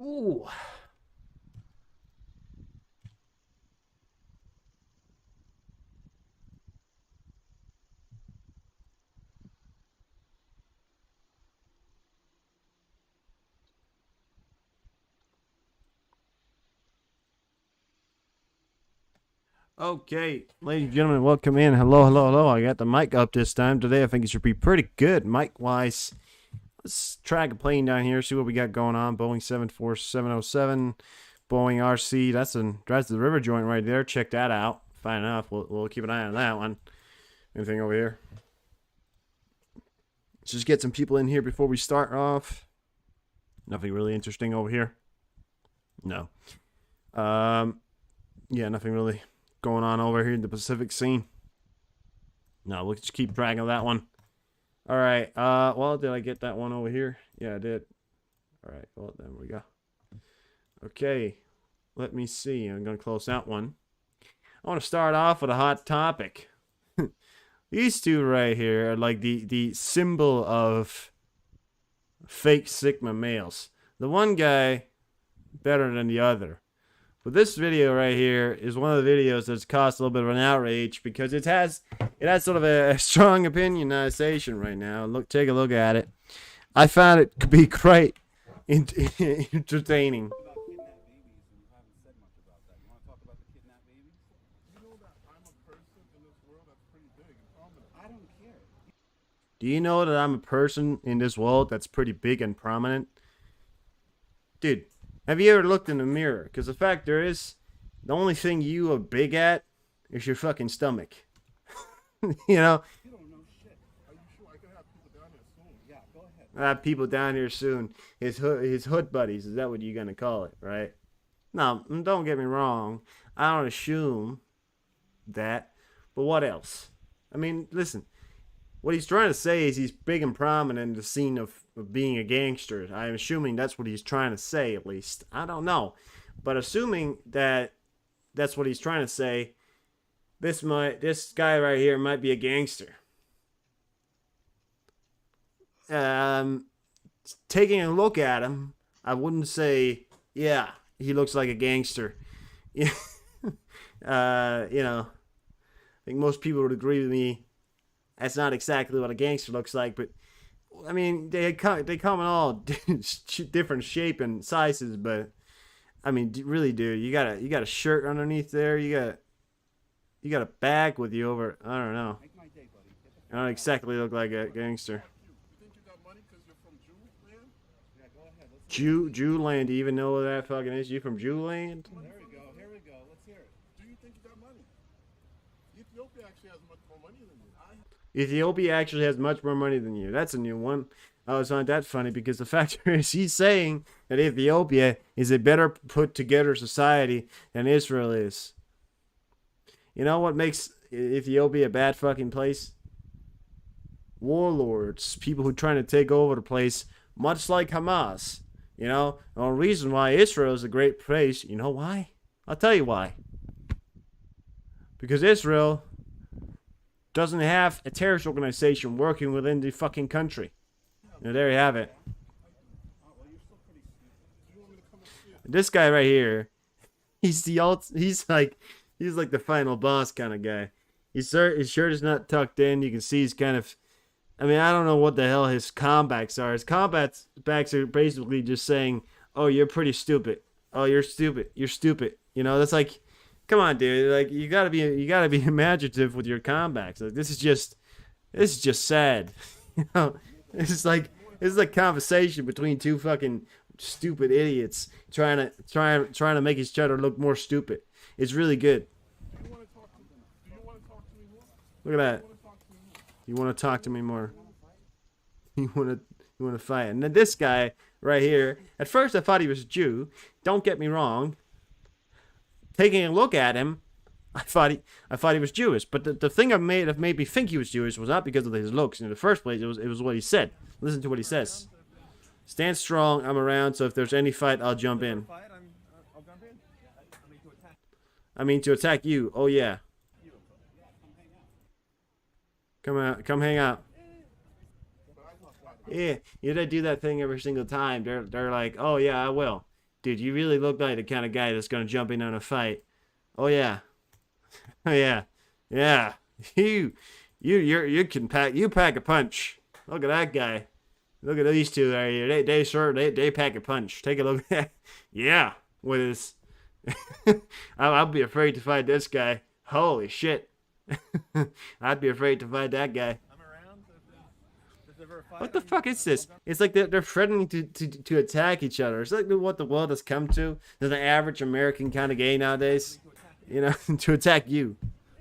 Ooh. Okay, ladies and gentlemen, welcome in. Hello, hello, hello. I got the mic up this time. Today I think it should be pretty good mic-wise. Let's track a plane down here, see what we got going on. Boeing 74707, Boeing RC. That's the river joint right there. Check that out. Fine enough. We'll keep an eye on that one. Anything over here? Let's just get some people in here before we start off. Nothing really interesting over here. No. Yeah, nothing really going on over here in the Pacific scene. No, we'll just keep track of that one. All right. Well, did I get that one over here? Yeah, I did. All right. Well, there we go. Okay. Let me see. I'm gonna close that one. I want to start off with a hot topic. These two right here are like the symbol of fake Sigma males. The one guy better than the other. But this video right here is one of the videos that's caused a little bit of an outrage because it has sort of a strong opinionization right now. Take a look at it. I found it to be quite entertaining. Do you know that I'm a person in this world that's pretty big and prominent? Dude, have you ever looked in the mirror? Because the fact there is, the only thing you are big at is your fucking stomach. You know? You don't know shit. Are you sure I can have people down here soon? Yeah, go ahead. I have people down here soon. His hood buddies, is that what you're gonna call it, right? No, don't get me wrong. I don't assume that. But what else? I mean, listen. What he's trying to say is he's big and prominent in the scene of being a gangster. I'm assuming that's what he's trying to say, at least. I don't know. But assuming that that's what he's trying to say, this guy right here might be a gangster. Taking a look at him, I wouldn't say, yeah, he looks like a gangster. You know, I think most people would agree with me. That's not exactly what a gangster looks like, but I mean, they come in all different shape and sizes. But I mean, really, dude, you got a shirt underneath there. You got a bag with you over. I don't know. I don't exactly look like a gangster. Jew land. Do you even know what that fucking is? You from Jew land? There we go. Here we go. Let's hear it. Do you think you got money? Ethiopia actually has much more money than you. Ethiopia actually has much more money than you. That's a new one. Oh, it's not that funny because the fact is he's saying that Ethiopia is a better put together society than Israel is. You know what makes Ethiopia a bad fucking place? Warlords, people who are trying to take over the place, much like Hamas. You know, the only reason why Israel is a great place, you know why? I'll tell you why. Because Israel doesn't have a terrorist organization working within the fucking country. You know, there you have it. This guy right here, he's like the final boss kind of guy. His shirt is not tucked in. You can see he's kind of, I mean, I don't know what the hell his comebacks are. His comebacks are basically just saying, "Oh, you're pretty stupid. Oh, you're stupid. You're stupid." You know, that's like, come on, dude. Like you gotta be imaginative with your comebacks. Like this is just sad. You know, it's like conversation between two fucking stupid idiots trying to make each other look more stupid. It's really good. Look at that. You want to talk to me more? You want to fight? And then this guy right here. At first, I thought he was a Jew. Don't get me wrong. Taking a look at him, I thought he was Jewish. But the thing that made me think he was Jewish was not because of his looks. In the first place, it was what he said. Listen to what he says. Stand strong. I'm around. So if there's any fight, I'll jump in. I mean to attack you. Oh yeah. Come out. Come hang out. Yeah, they do that thing every single time. They're like, oh yeah, I will. dude, you really look like the kind of guy that's gonna jump in on a fight. Oh yeah, oh yeah, yeah. You can pack a punch. Look at that guy. Look at these two right here. They pack a punch. Take a look at that. Yeah, with his. I'll be afraid to fight this guy. Holy shit. I'd be afraid to fight that guy. I'm around. If there's ever a fight, What the fuck is this? It's like they're threatening to attack each other. It's like what the world has come to. There's an average American kind of gay nowadays. You know, to attack you.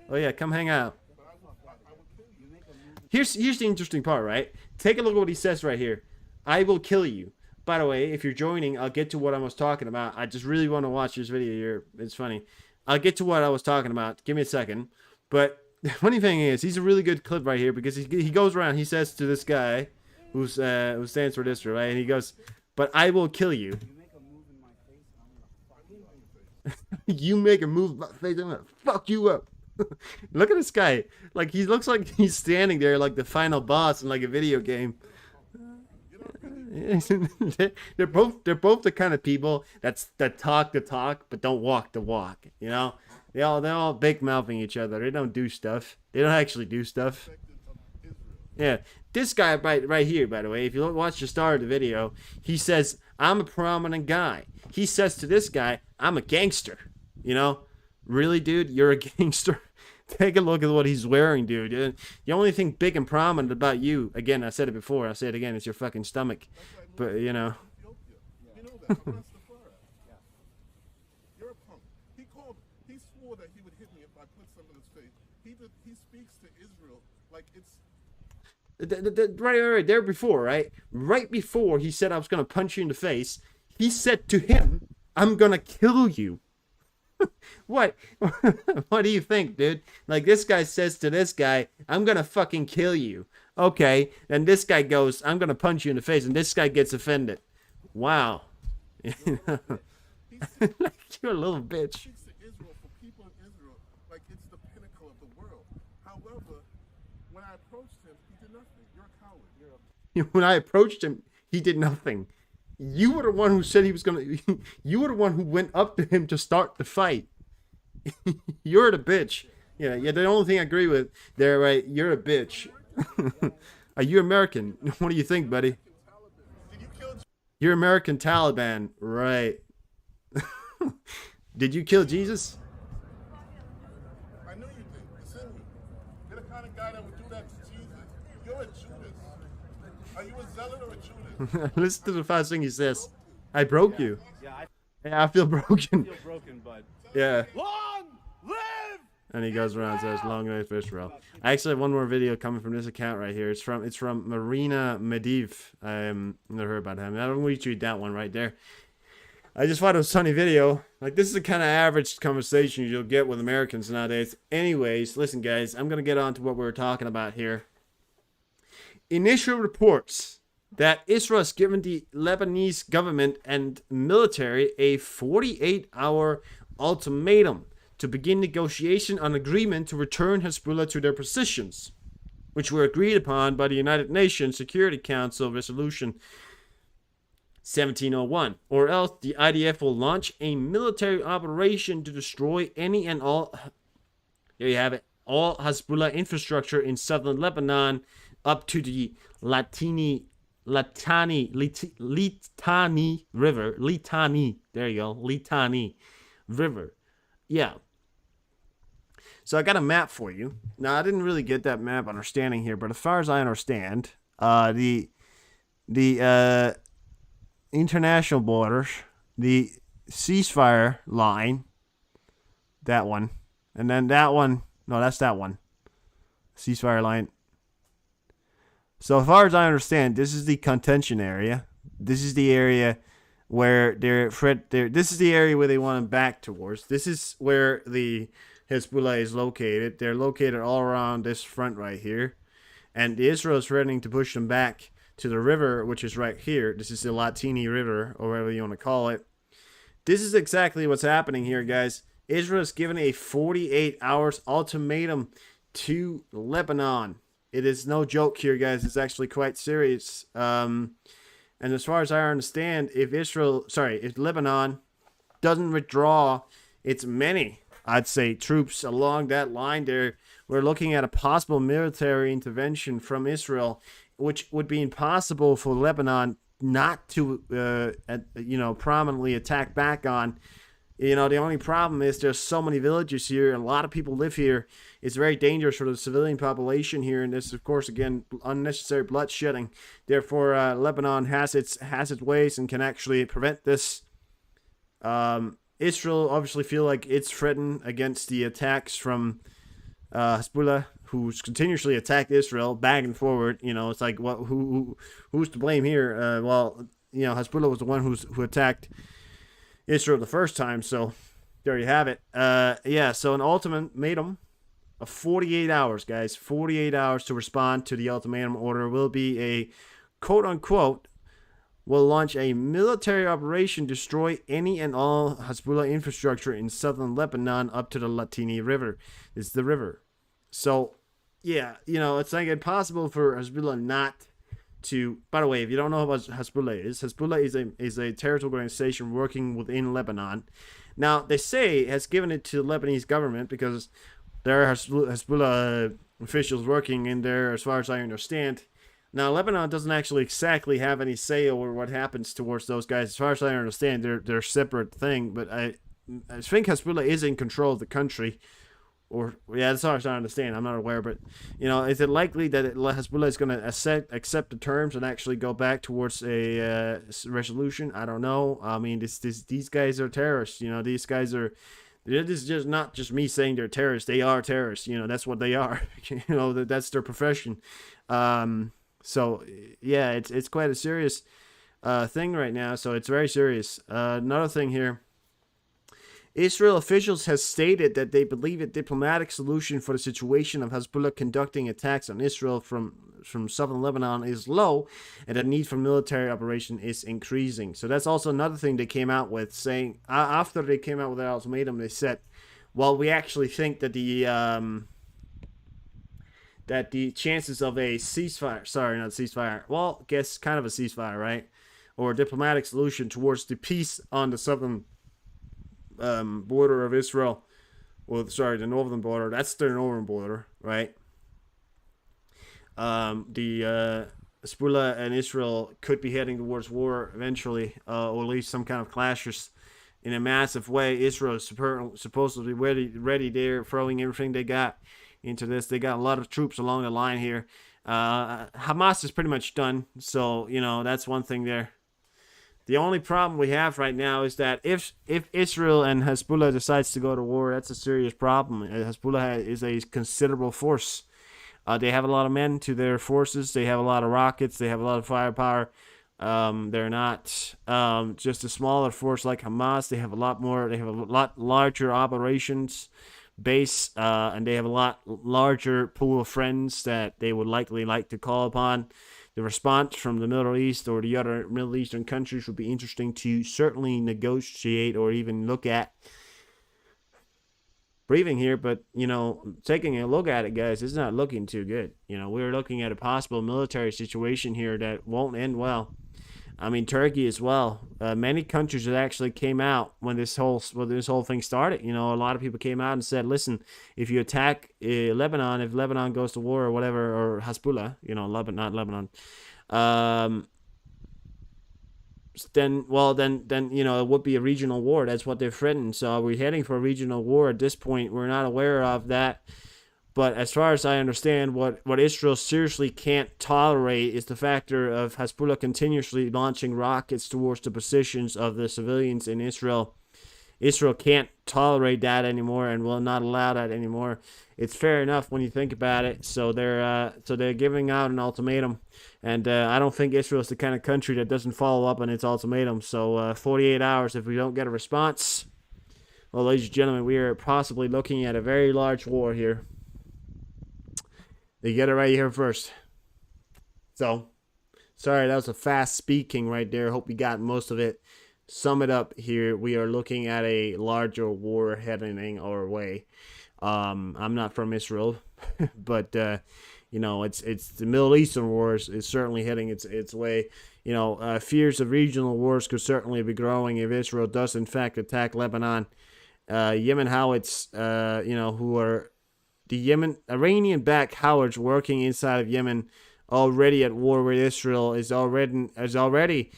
Oh yeah, come hang out. Here's the interesting part, right? Take a look at what he says right here. I will kill you. By the way, if you're joining, I'll get to what I was talking about. I just really want to watch this video here. It's funny. I'll get to what I was talking about. Give me a second. But the funny thing is, he's a really good clip right here because he goes around. He says to this guy, who stands for Israel, right? And he goes, "But I will kill you." You make a move in my face, I'm gonna fuck you up. Look at this guy. Like he looks like he's standing there like the final boss in like a video game. they're both the kind of people that talk the talk but don't walk the walk. You know, they're all big mouthing each other. They don't do stuff. They don't actually do stuff. Yeah, this guy right here, by the way, if you watch the start of the video, he says, "I'm a prominent guy." He says to this guy, "I'm a gangster." You know, really, dude, you're a gangster. Take a look at what he's wearing, dude. The only thing big and prominent about you, again, I said it before, I'll say it again, it's your fucking stomach. But, you know. You know that. I'm Rastafari. You're a punk. He swore that he would hit me if I put some in his face. He speaks to Israel like it's. Right there before, right? Right before he said I was going to punch you in the face, he said to him, "I'm going to kill you." What? What do you think, dude? Like this guy says to this guy, "I'm gonna fucking kill you." Okay, then this guy goes, "I'm gonna punch you in the face," and this guy gets offended. Wow. Like you're a little bitch. He speaks to Israel for people in Israel like it's the pinnacle of the world. However, when I approached him, he did nothing. You're a coward. When I approached him, he did nothing. You were the one who said he was gonna. You were the one who went up to him to start the fight. You're the bitch. Yeah. The only thing I agree with there, right? You're a bitch. Are you American? What do you think, buddy? Did you kill? You're American Taliban, right? Did you kill Jesus? I know you did. It's in you. You're the kind of guy that would do that to Jesus. You're a Judas. Are you a zealot or a Judas? Listen to the first thing he says. I broke you. Yeah, I feel broken. Bud. Yeah. Long live! And he goes around and says, "Long live Israel." I actually have one more video coming from this account right here. It's from Marina Mediv. Never heard about him. I don't retweet that one right there. I just thought it was a funny video. Like this is the kind of average conversation you'll get with Americans nowadays. Anyways, listen guys, I'm gonna get on to what we were talking about here. Initial reports that Israel has given the Lebanese government and military a 48-hour ultimatum to begin negotiation on agreement to return Hezbollah to their positions, which were agreed upon by the United Nations Security Council Resolution 1701, or else the IDF will launch a military operation to destroy any and all, there you have it, all Hezbollah infrastructure in southern Lebanon up to the Litani River. Litani, there you go, Litani River. Yeah. So I got a map for you. Now I didn't really get that map understanding here, but as far as I understand, the international borders, the ceasefire line, that one, and then that one. No, that's that one. Ceasefire line. So as far as I understand, this is the contention area. This is the area where this is the area where they want them back towards. This is where the Hezbollah is located. They're located all around this front right here. And Israel is threatening to push them back to the river, which is right here. This is the Latini River, or whatever you want to call it. This is exactly what's happening here, guys. Israel has given a 48 hours ultimatum to Lebanon. It is no joke here, guys. It's actually quite serious. And And as far as I understand, if Lebanon doesn't withdraw its many, I'd say, troops along that line there, we're looking at a possible military intervention from Israel, which would be impossible for Lebanon not to, prominently attack back on. The only problem is there's so many villages here, and a lot of people live here. It's very dangerous for the civilian population here, and this, of course, again, unnecessary bloodshedding. Therefore, Lebanon has its ways and can actually prevent this. Israel obviously feel like it's threatened against the attacks from Hezbollah, who's continuously attacked Israel back and forward. It's like, who's to blame here? Hezbollah was the one who attacked Israel the first time, so there you have it. So an ultimatum of 48 hours, guys. 48 hours to respond to the ultimatum order will be a quote-unquote will launch a military operation, destroy any and all Hezbollah infrastructure in southern Lebanon up to the Latini River. It's the river. So, yeah, it's like impossible for Hezbollah not to. By the way, if you don't know what Hezbollah is a terrorist organization working within Lebanon. Now, they say has given it to the Lebanese government because there are Hezbollah officials working in there, as far as I understand. Now, Lebanon doesn't actually exactly have any say over what happens towards those guys. As far as I understand, they're a separate thing. But I think Hezbollah is in control of the country. Or, yeah, as far as I understand. I'm not aware. But, is it likely that Hezbollah is going to accept the terms and actually go back towards a resolution? I don't know. I mean, these guys are terrorists. These guys are. This is just not just me saying they're terrorists. They are terrorists. That's what they are. That's their profession. So, yeah, it's quite a serious thing right now. So it's very serious. Another thing here. Israel officials have stated that they believe a diplomatic solution for the situation of Hezbollah conducting attacks on Israel from southern Lebanon is low, and the need for military operation is increasing. So that's also another thing they came out with, saying after they came out with their ultimatum, they said, well, we actually think that the chances of a kind of a ceasefire, right? Or a diplomatic solution towards the peace on the southern border of Israel. The northern border. That's the northern border, right? The Hezbollah and Israel could be heading towards war eventually, or at least some kind of clashes in a massive way. Israel is supposedly ready. They're throwing everything they got into this. They got a lot of troops along the line here. Hamas is pretty much done, so that's one thing there. The only problem we have right now is that if Israel and Hezbollah decides to go to war, that's a serious problem. Hezbollah is a considerable force. They have a lot of men to their forces. They have a lot of rockets. They have a lot of firepower. They're not just a smaller force like Hamas. They have a lot more. They have a lot larger operations base, and they have a lot larger pool of friends that they would likely like to call upon. The response from the Middle East or the other Middle Eastern countries would be interesting to certainly negotiate or even look at. Breathing here, but taking a look at it, guys, it's not looking too good. We're looking at a possible military situation here that won't end well. I mean, Turkey as well. Many countries that actually came out when this whole thing started. A lot of people came out and said, "Listen, if you attack Lebanon, if Lebanon goes to war or whatever, or Hezbollah, not Lebanon, then it would be a regional war. That's what they're threatening. So we're heading for a regional war at this point. We're not aware of that." But as far as I understand, what Israel seriously can't tolerate is the factor of Hezbollah continuously launching rockets towards the positions of the civilians in Israel. Israel can't tolerate that anymore and will not allow that anymore. It's fair enough when you think about it. So they're giving out an ultimatum, and I don't think Israel is the kind of country that doesn't follow up on its ultimatum. So 48 hours, if we don't get a response, well, ladies and gentlemen, we are possibly looking at a very large war here. They get it right here first. So, sorry, that was a fast speaking right there. Hope you got most of it. Sum it up here. We are looking at a larger war heading our way. I'm not from Israel, but it's the Middle Eastern wars is certainly heading its way. fears of regional wars could certainly be growing if Israel does in fact attack Lebanon. Yemen Houthis, who are the Yemen Iranian-backed Houthis working inside of Yemen, already at war with Israel, is already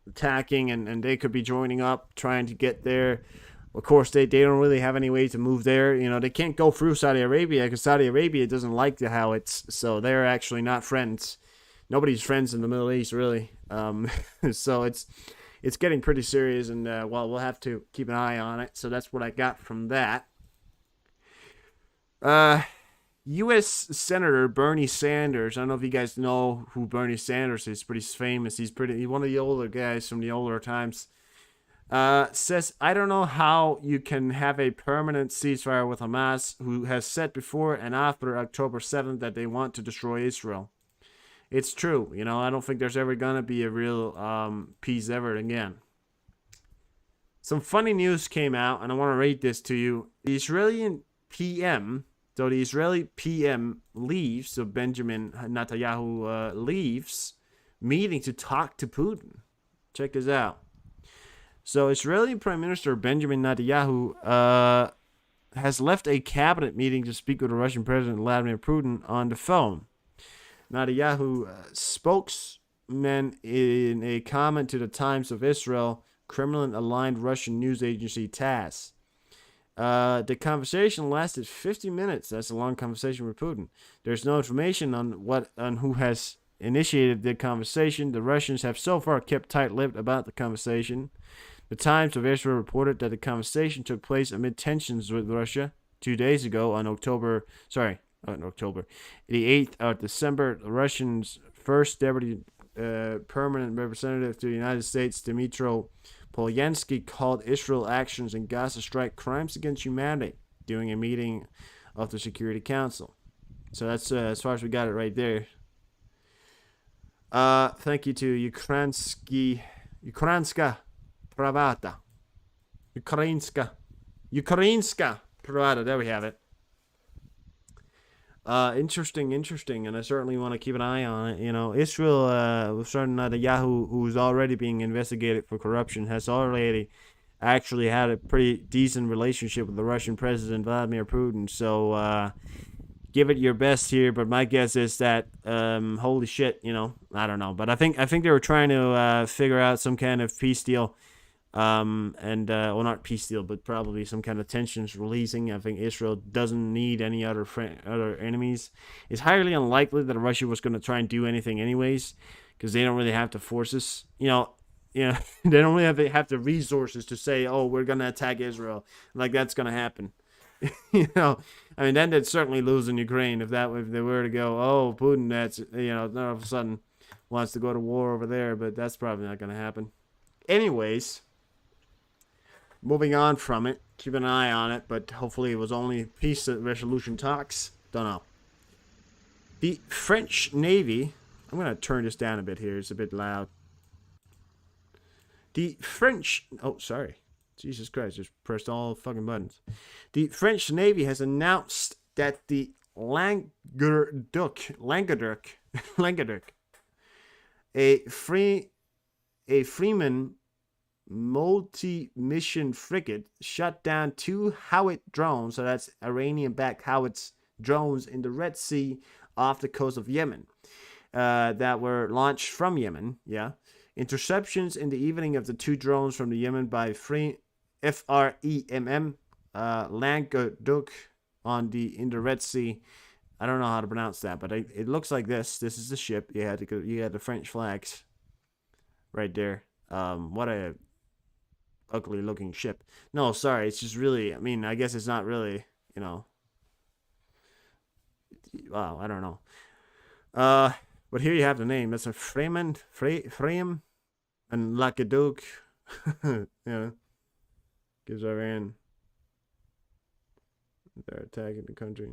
attacking, and they could be joining up, trying to get there. Of course, they don't really have any way to move there. They can't go through Saudi Arabia because Saudi Arabia doesn't like the Houthis, so they're actually not friends. Nobody's friends in the Middle East, really. So it's getting pretty serious, and we'll have to keep an eye on it. So that's what I got from that. U.S. Senator Bernie Sanders. I don't know if you guys know who Bernie Sanders is. Pretty famous. He's one of the older guys from the older times. Says, I don't know how you can have a permanent ceasefire with Hamas, who has said before and after October 7th that they want to destroy Israel. It's true. I don't think there's ever going to be a real peace ever again. Some funny news came out, and I want to read this to you. The Israeli PM leaves, so Benjamin Netanyahu leaves meeting to talk to Putin. Check this out. So Israeli Prime Minister Benjamin Netanyahu has left a cabinet meeting to speak with the Russian President Vladimir Putin on the phone. Netanyahu spokesman in a comment to the Times of Israel, Kremlin-aligned Russian news agency TASS. The conversation lasted 50 minutes. That's a long conversation with Putin. There's no information on who has initiated the conversation. The Russians have so far kept tight-lipped about the conversation. The Times of Israel reported that the conversation took place amid tensions with Russia 2 days ago on the 8th of December. The Russians' first deputy permanent representative to the United States, Dmytro Polyansky, called Israel actions in Gaza Strike crimes against humanity during a meeting of the Security Council. So that's as far as we got it right there. Thank you to Ukrainska Pravda. Ukrainska Pravda. There we have it. Interesting, and I certainly want to keep an eye on it. Israel, with certain Netanyahu, who's already being investigated for corruption, has already actually had a pretty decent relationship with the Russian President Vladimir Putin. So give it your best here, but my guess is that holy shit, I don't know, but I think they were trying to figure out some kind of peace deal. Well, not peace deal, but probably some kind of tensions releasing. I think Israel doesn't need any other enemies. It's highly unlikely that Russia was going to try and do anything anyways, because they don't really have the forces. They don't really have the resources to say, oh, we're going to attack Israel. Like, that's going to happen. Then they'd certainly lose in Ukraine if they were to go, oh, Putin, that's, all of a sudden wants to go to war over there, but that's probably not going to happen. Anyways, moving on from it, keep an eye on it, but hopefully it was only peace resolution talks. Don't know. The French Navy, I'm going to turn this down a bit here, it's a bit loud. Jesus Christ, just pressed all fucking buttons. The French Navy has announced that the Languedoc, a Freeman multi-mission frigate, shot down 2 Howitz drones, so that's Iranian-backed Howitz drones in the Red Sea off the coast of Yemen, that were launched from Yemen. Yeah, interceptions in the evening of the 2 drones from the Yemen by FREMM Languedoc in the Red Sea. I don't know how to pronounce that, but it looks like this. This is the ship. You had the French flags right there. What a ugly looking ship. No, sorry, it's just really, I guess it's not really, wow, I don't know. But here you have the name. That's a Freeman and Languedoc. Gives Iran, they're attacking the country.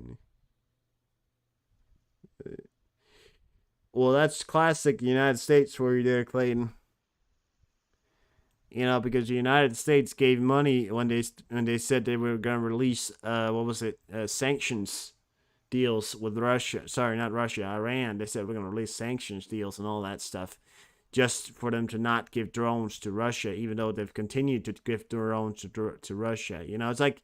Well, that's classic United States for you there, Clayton. Because the United States gave money when they said they were going to release sanctions deals with Russia. Sorry, not Russia, Iran. They said we're going to release sanctions deals and all that stuff just for them to not give drones to Russia, even though they've continued to give drones to Russia. It's like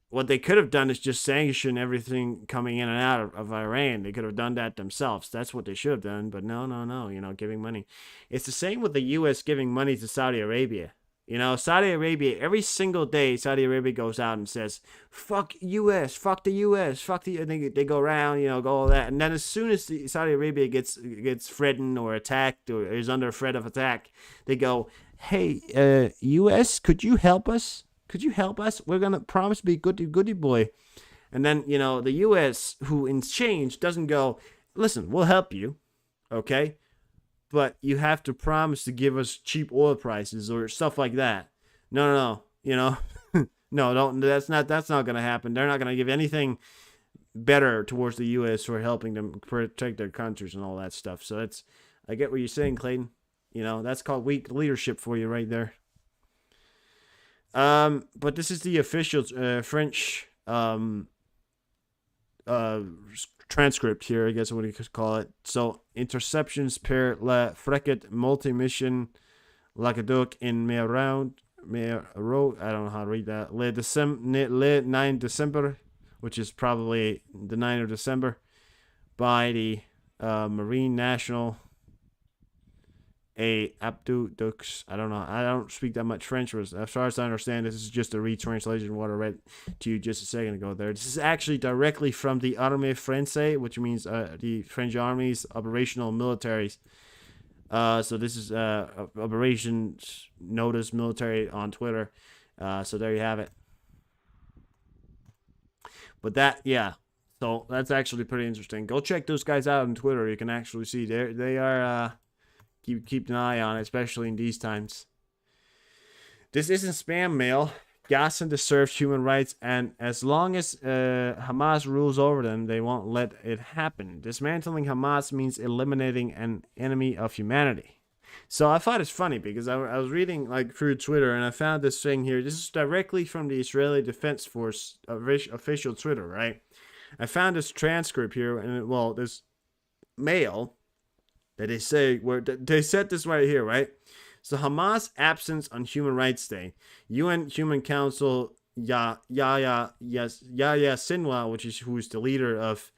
what they could have done is just sanction everything coming in and out of Iran. They could have done that themselves. That's what they should have done. But no, no, no. Giving money. It's the same with the U.S. giving money to Saudi Arabia. Saudi Arabia, every single day, Saudi Arabia goes out and says, fuck U.S., fuck the U.S., fuck the, and they go around, go all that. And then as soon as Saudi Arabia gets threatened or attacked or is under threat of attack, they go, hey, U.S., could you help us? Could you help us? We're going to promise to be goody boy. And then, the U.S., who in change doesn't go, listen, we'll help you, okay? But you have to promise to give us cheap oil prices or stuff like that. No, no, don't. That's not going to happen. They're not going to give anything better towards the U.S. for helping them protect their countries and all that stuff. So I get what you're saying, Clayton. That's called weak leadership for you right there. But this is the official French transcript here, I guess what you could call it. So, interceptions per la Frequet multi-mission Lacaduc in Mero, I don't know how to read that. Le 9 December, which is probably the 9th of December, by the Marine National a Abdu Dux. I don't know. I don't speak that much French. As far as I understand, this is just a retranslation of what I read to you just a second ago there. This is actually directly from the Armée Française, which means the French Army's operational militaries. So this is Operations Notice Military on Twitter. So there you have it. But yeah. So that's actually pretty interesting. Go check those guys out on Twitter. You can actually see they are... Keep an eye on it, especially in these times. This isn't spam mail. Gaza deserves human rights, and as long as Hamas rules over them, they won't let it happen. Dismantling Hamas means eliminating an enemy of humanity. So I thought it's funny because I was reading through Twitter and I found this thing here. This is directly from the Israeli Defense Force official Twitter, right? I found this transcript here, and this mail that they say they said this right here, right? So Hamas absence on Human Rights Day. UN Human Council Yahya Sinwar, who is the leader of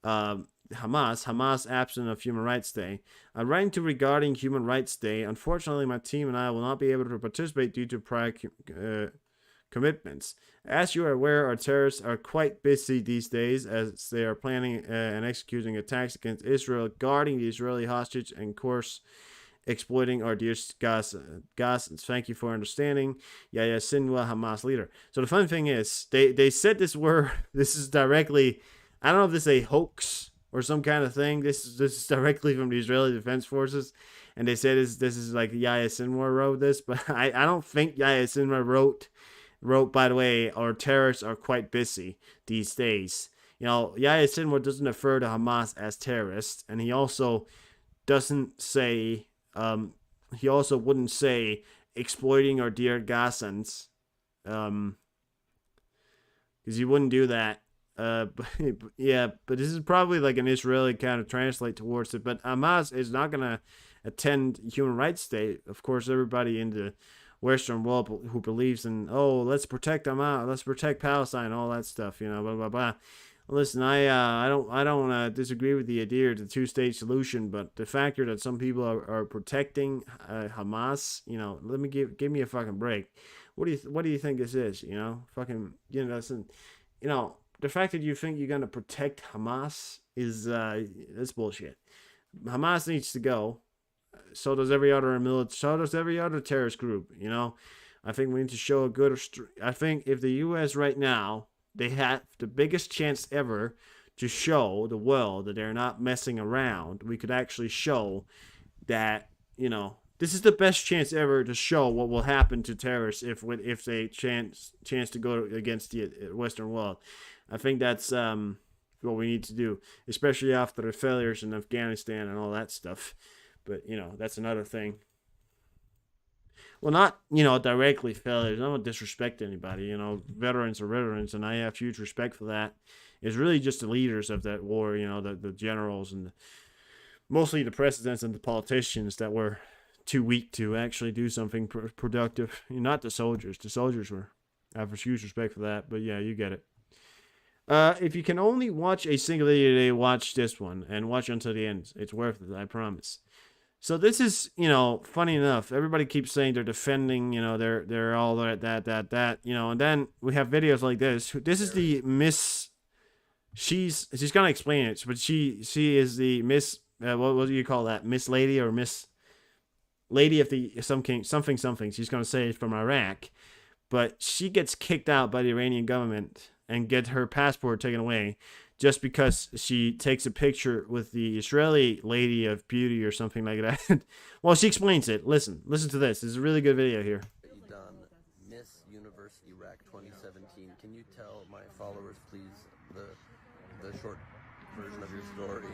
Hamas absent of Human Rights Day. I'm writing to regarding Human Rights Day. Unfortunately, my team and I will not be able to participate due to prior commitments. As you are aware, our terrorists are quite busy these days as they are planning and executing attacks against Israel, guarding the Israeli hostage, and, of course, exploiting our dear Gazans. Thank you for understanding. Yahya Sinwar, Hamas leader. So the fun thing is, they said this is directly, I don't know if this is a hoax or some kind of thing. This is directly from the Israeli Defense Forces. And they said this is like Yahya Sinwar wrote this, but I don't think Yahya Sinwar wrote, by the way, our terrorists are quite busy these days. Yahya Sinwar doesn't refer to Hamas as terrorists, and he also doesn't say, he also wouldn't say exploiting our dear Gazans, because he wouldn't do that. But this is probably like an Israeli kind of translate towards it. But Hamas is not going to attend Human Rights Day. Of course, everybody in the Western world who believes in, let's protect Hamas, let's protect Palestine, all that stuff, blah blah blah. Listen, I don't disagree with the idea of the two-state solution, but the factor that some people are protecting Hamas, let me give me a fucking break. What do you think this is? Fucking, the fact that you think you're gonna protect Hamas is that's bullshit. Hamas needs to go. So does every other terrorist group. I think we need to show a good. I think if the U.S. right now, they have the biggest chance ever to show the world that they're not messing around. We could actually show that this is the best chance ever to show what will happen to terrorists if they chance to go against the Western world. I think that's what we need to do, especially after the failures in Afghanistan and all that stuff. But, that's another thing. Well, not, directly failures. I don't disrespect anybody. Veterans are veterans, and I have huge respect for that. It's really just the leaders of that war, the generals and mostly the presidents and the politicians that were too weak to actually do something productive. Not the soldiers. The soldiers were. I have huge respect for that, but yeah, you get it. If you can only watch a single video today, watch this one and watch until the end. It's worth it, I promise. So this is, funny enough. Everybody keeps saying they're defending, they're all that, and then we have videos like this. This is the Miss. She's gonna explain it, but she is the Miss. What do you call that? Miss Lady or Miss Lady of the something. She's gonna say it's from Iraq, but she gets kicked out by the Iranian government and get her passport taken away just because she takes a picture with the Israeli lady of beauty or something like that. Well, she explains it. Listen to this. This is a really good video here. Done Miss Universe Iraq 2017. Can you tell my followers, please, the short version of your story?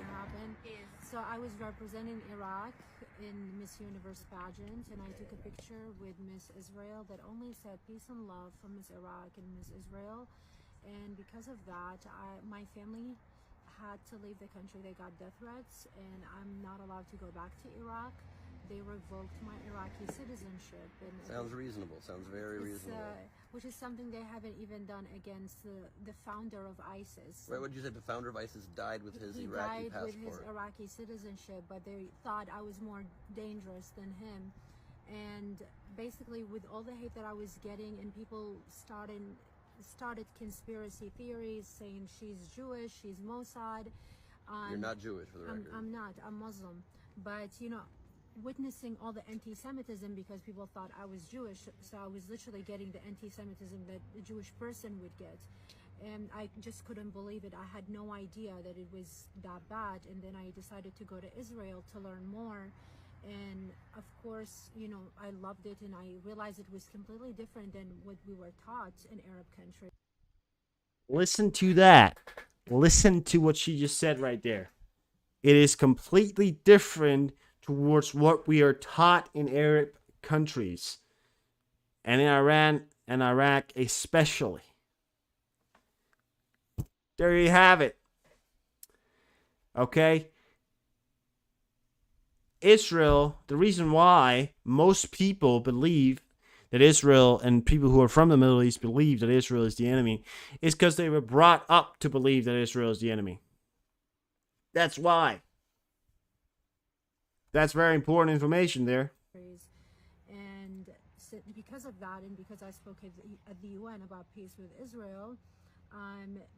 So I was representing Iraq in Miss Universe pageant, and I took a picture with Miss Israel that only said peace and love from Miss Iraq and Miss Israel. And because of that, my family had to leave the country. They got death threats, and I'm not allowed to go back to Iraq. They revoked my Iraqi citizenship. And sounds reasonable. Sounds very reasonable. Which is something they haven't even done against the founder of ISIS. Wait, what did you say? The founder of ISIS died with his Iraqi passport? He died with his Iraqi citizenship, but they thought I was more dangerous than him. And basically, with all the hate that I was getting, and people started conspiracy theories saying she's Jewish, she's Mossad. You're not Jewish, for the record. I'm not. I'm Muslim. But, witnessing all the anti-Semitism because people thought I was Jewish, so I was literally getting the anti-Semitism that a Jewish person would get. And I just couldn't believe it. I had no idea that it was that bad. And then I decided to go to Israel to learn more. And of course, I loved it, and I realized it was completely different than what we were taught in Arab countries. Listen to that. Listen to what she just said right there. It is completely different towards what we are taught in Arab countries, and in Iran and Iraq especially. There you have it. Okay? Israel, the reason why most people believe that Israel, and people who are from the Middle East believe that Israel is the enemy, is because they were brought up to believe that Israel is the enemy. That's why. That's very important information there. And because of that, and because I spoke at the UN about peace with Israel,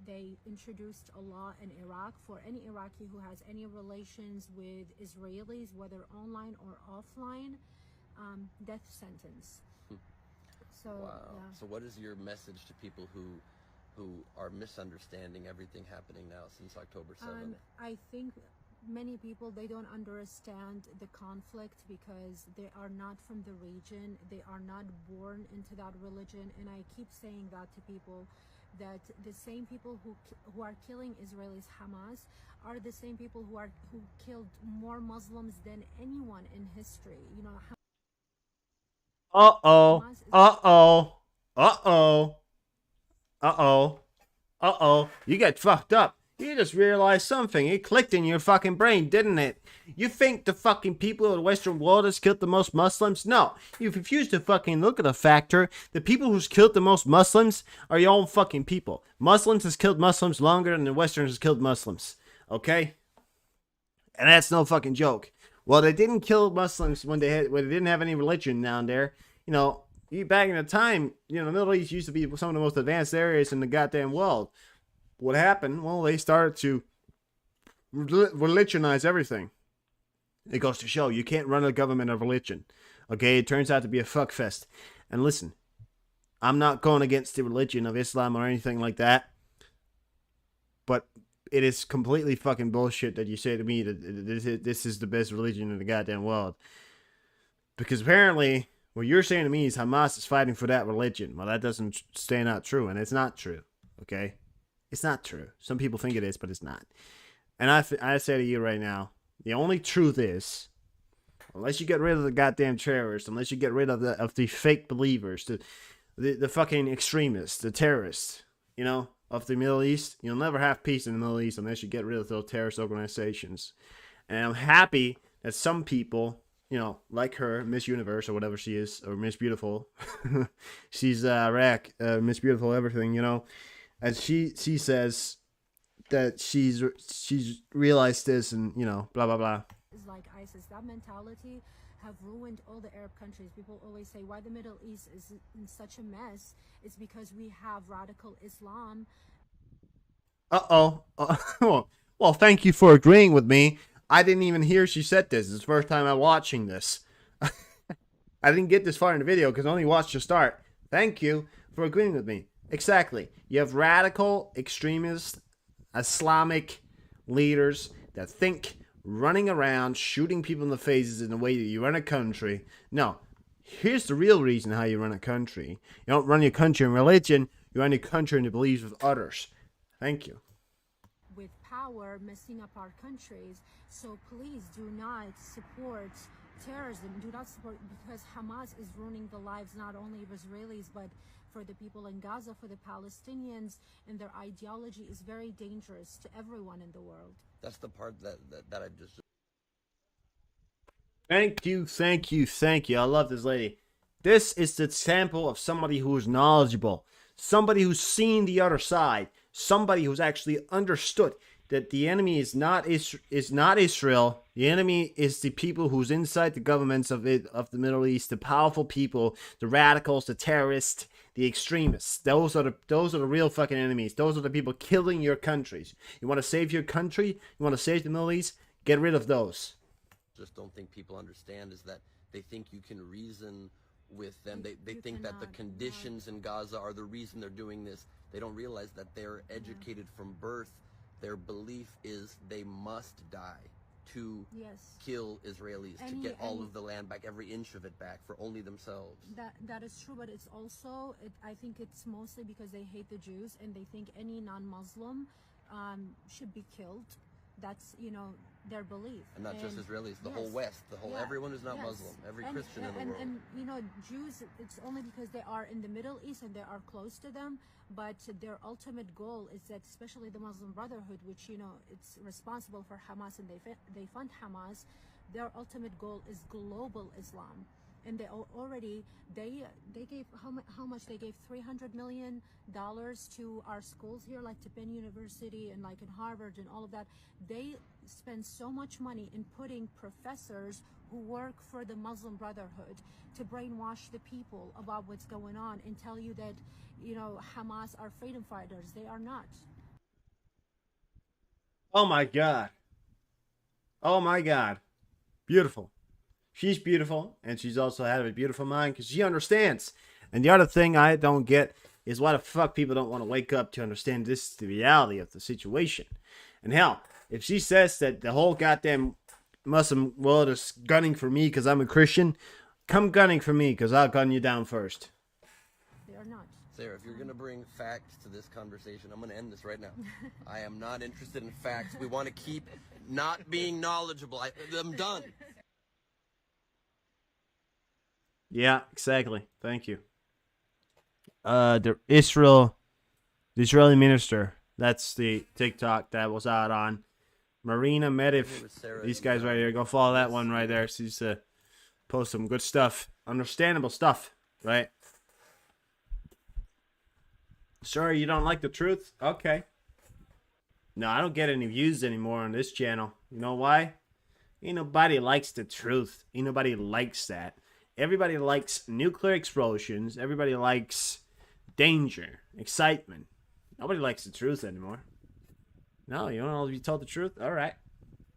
they introduced a law in Iraq for any Iraqi who has any relations with Israelis, whether online or offline, death sentence. So, wow. Yeah. So what is your message to people who are misunderstanding everything happening now since October 7th? I think many people, they don't understand the conflict because they are not from the region. They are not born into that religion. And I keep saying that to people, that the same people who are killing Israelis, Hamas, are the same people who killed more Muslims than anyone in history. You get fucked up. You just realized something. It clicked in your fucking brain, didn't it? You think the fucking people of the Western world has killed the most Muslims? No. You refuse to fucking look at the factor. The people who's killed the most Muslims are your own fucking people. Muslims has killed Muslims longer than the Westerns has killed Muslims. Okay? And that's no fucking joke. Well, they didn't kill Muslims when they didn't have any religion down there. Back in the time, the Middle East used to be some of the most advanced areas in the goddamn world. What happened? Well, they started to religionize everything. It goes to show you can't run a government of religion. Okay? It turns out to be a fuckfest. And listen, I'm not going against the religion of Islam or anything like that. But it is completely fucking bullshit that you say to me that this is the best religion in the goddamn world. Because apparently, what you're saying to me is Hamas is fighting for that religion. Well, that doesn't stand out true, and it's not true. Okay? It's not true. Some people think it is, but it's not. And I say to you right now, the only truth is Unless you get rid of the goddamn terrorists, unless you get rid of the fake believers, the fucking extremists, the terrorists, you know, of the Middle East, you'll never have peace in the Middle East unless you get rid of those terrorist organizations. And I'm happy that some people, you know, like her, Miss Universe or whatever she is, or Miss Beautiful, she's Miss Beautiful, everything, you know, and she says that she's realized this, and you know, blah blah blah. Is like ISIS. That mentality have ruined all the Arab countries. People always say why the Middle East is in such a mess. It's because we have radical Islam. Well, thank you for agreeing with me. I didn't even hear she said this. It's the first time I'm watching this. I didn't get this far in the video because I only watched the start. Thank you for agreeing with me. Exactly. You have radical extremist Islamic leaders that think running around shooting people in the faces in the way that you run a country. No. Here's the real reason how you run a country. You don't run your country in religion. You run your country in the beliefs of others. Thank you. With power messing up our countries. So please do not support terrorism. Do not support, because Hamas is ruining the lives not only of Israelis but for the people in Gaza, for the Palestinians, and their ideology is very dangerous to everyone in the world. That's the part that I just. Thank you. I love this lady. This is the example of somebody who is knowledgeable, somebody who's seen the other side, somebody who's actually understood that the enemy is not Israel. The enemy is the people who's inside the governments of the Middle East, the powerful people, the radicals, the terrorists, the extremists. Those are the real fucking enemies. Those are the people killing your countries. You want to save your country? You want to save the Middle East? Get rid of those. Just don't think people understand is that they think you can reason with them. They think that the conditions in Gaza are the reason they're doing this. They don't realize that they're educated from birth. Their belief is they must die to kill Israelis, to get all of the land back, every inch of it back for only themselves. That is true, but it's also, I think it's mostly because they hate the Jews and they think any non-Muslim should be killed. That's, you know, their belief. And not just Israelis, the whole West, everyone who's not Muslim, every Christian in the world. And, you know, Jews, it's only because they are in the Middle East and they are close to them, but their ultimate goal is that, especially the Muslim Brotherhood, which, you know, it's responsible for Hamas and they fund Hamas, their ultimate goal is global Islam. And they already they gave how much they gave $300 million to our schools here, like to Penn University and like in Harvard and all of that. They spend so much money in putting professors who work for the Muslim Brotherhood to brainwash the people about what's going on and tell you that, you know, Hamas are freedom fighters. They are not. Oh my God. Oh my God. Beautiful. She's beautiful, and she's also had a beautiful mind because she understands. And the other thing I don't get is why the fuck people don't want to wake up to understand this is the reality of the situation. And hell, if she says that the whole goddamn Muslim world is gunning for me because I'm a Christian, come gunning for me because I'll gun you down first. They are not. Sarah, if you're going to bring facts to this conversation, I'm going to end this right now. I am not interested in facts. We want to keep not being knowledgeable. I'm done. Yeah, exactly. Thank you. The Israeli minister. That's the TikTok that was out on. Marina Mediv. These guys right here. Go follow that one right there. She's post some good stuff. Understandable stuff, right? Sorry, you don't like the truth? Okay. No, I don't get any views anymore on this channel. You know why? Ain't nobody likes the truth. Ain't nobody likes that. Everybody likes nuclear explosions. Everybody likes danger, excitement. Nobody likes the truth anymore. No, you don't want to be told the truth? All right.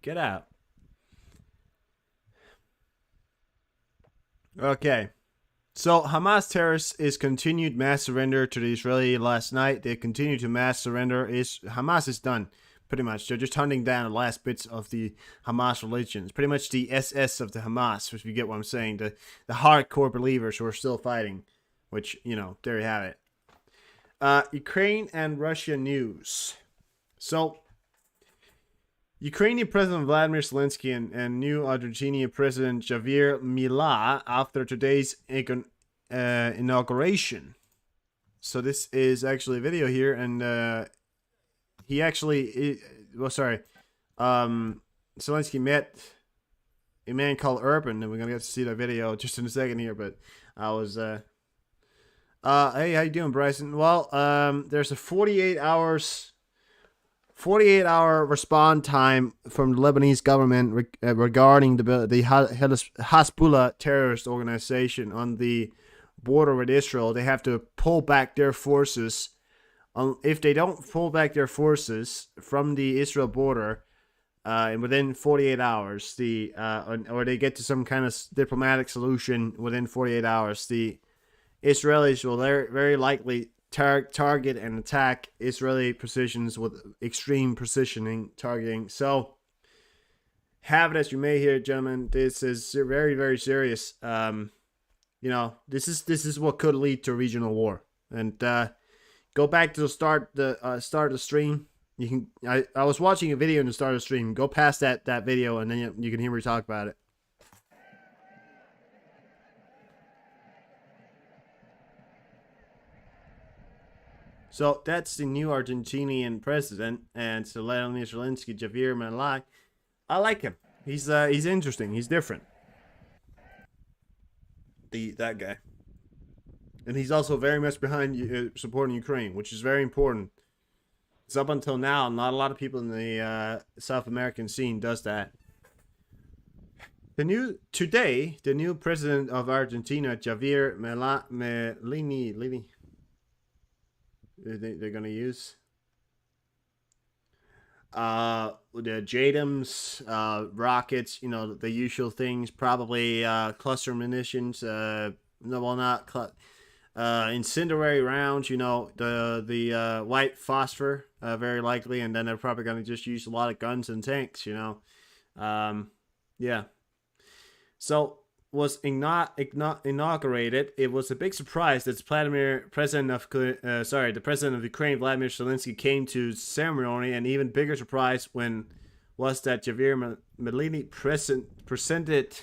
Get out. Okay. So, Hamas terrorists is continued mass surrender to the Israeli last night. They continue to mass surrender. Hamas is done, pretty much. They're just hunting down the last bits of the Hamas religion. It's pretty much the SS of the Hamas, if you get what I'm saying. The hardcore believers who are still fighting, which, you know, there you have it. Ukraine and Russia news. So, Ukrainian President Vladimir Zelensky and new Argentinian President Javier Milei after today's inauguration. So this is actually a video here, and he actually, Zelensky met a man called Urban, and we're gonna get to see that video just in a second here. But I was, hey, how you doing, Bryson? Well, there's a 48-hour respond time from the Lebanese government regarding the Hezbollah terrorist organization on the border with Israel. They have to pull back their forces. If they don't pull back their forces from the Israel border within 48 hours, or they get to some kind of diplomatic solution within 48 hours, the Israelis will very likely target and attack Israeli positions with extreme targeting. So, have it as you may here, gentlemen. This is very, very serious. This is what could lead to a regional war. And go back to the start of the stream. You can. I was watching a video in the start of the stream. Go past that video, and then you can hear me talk about it. So that's the new Argentinian president, and Vladimir Zelensky, Javier Milei. I like him. He's interesting. He's different. That guy, and he's also very much behind supporting Ukraine, which is very important. Because up until now, not a lot of people in the South American scene does that. The new president of Argentina, Javier Milei. They're gonna use the JDAMs, rockets, the usual things, probably cluster munitions, incendiary rounds, the white phosphor, very likely, and then they're probably gonna just use a lot of guns and tanks, yeah. So was inaugurated. It was a big surprise that the president of Ukraine, Vladimir Zelensky, came to the ceremony. And even bigger surprise was that Javier Milei presented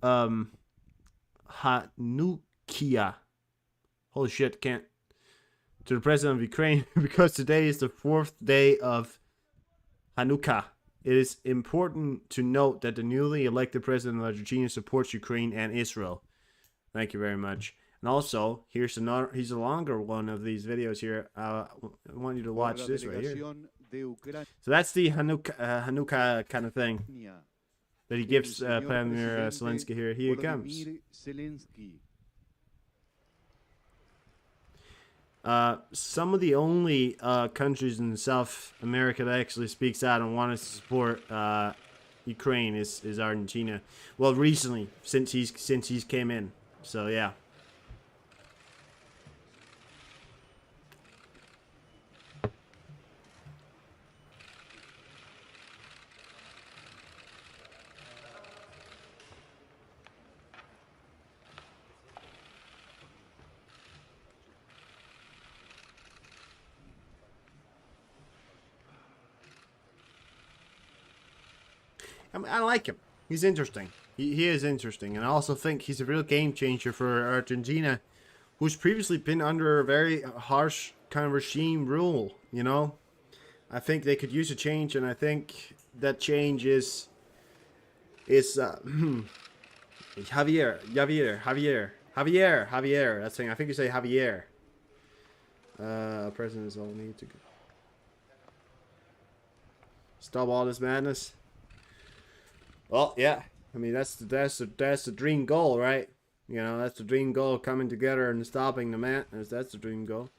Hanukkah. Holy shit, can't. To the president of Ukraine because today is the 4th day of Hanukkah. It is important to note that the newly elected president of Argentina supports Ukraine and Israel. Thank you very much. And also, here's a longer one of these videos here. I want you to watch this right here. So that's the Hanukkah kind of thing that he gives Vladimir Zelensky here. Here he comes. Some of the only countries in South America that actually speaks out and wants to support Ukraine is Argentina. Well, recently, since he's came in. So yeah. I like him. He's interesting. He is interesting. And I also think he's a real game changer for Argentina, who's previously been under a very harsh kind of regime rule, I think they could use a change, and I think that change is Javier. That's saying. I think you say Javier. Presidents all need to stop all this madness. Well, yeah. I mean, that's the dream goal, right? That's the dream goal, coming together and stopping the madness. That's the dream goal.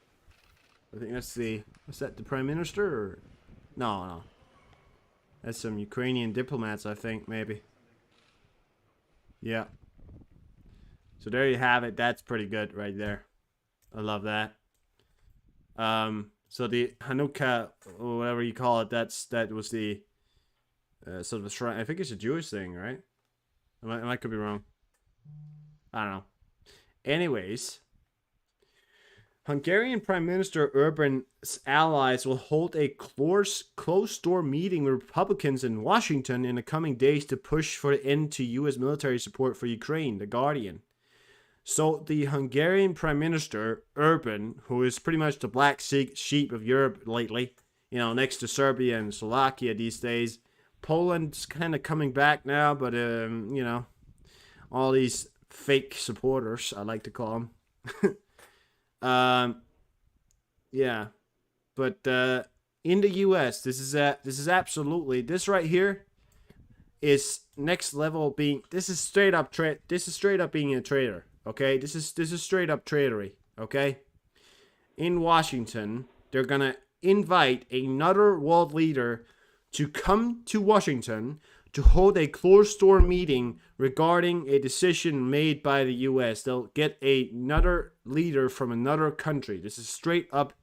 I think is that the Prime Minister? Or? No. That's some Ukrainian diplomats, I think, maybe. Yeah. So there you have it. That's pretty good right there. I love that. So the Hanukkah, or whatever you call it, that was the sort of a shrine. I think it's a Jewish thing, right? I could be wrong. I don't know. Anyways, Hungarian Prime Minister Orban's allies will hold a closed-door meeting with Republicans in Washington in the coming days to push for an end to U.S. military support for Ukraine, The Guardian. So the Hungarian Prime Minister, Orban, who is pretty much the black sheep of Europe lately, next to Serbia and Slovakia these days. Poland's kind of coming back now, but, all these fake supporters, I like to call them. Yeah, but in the U.S., this is absolutely, this right here is next level being. This is straight up being a traitor. Okay, this is straight up traitory. Okay, in Washington, they're gonna invite another world leader to come to Washington to hold a closed-door meeting regarding a decision made by the U.S. They'll get another leader from another country. This is straight up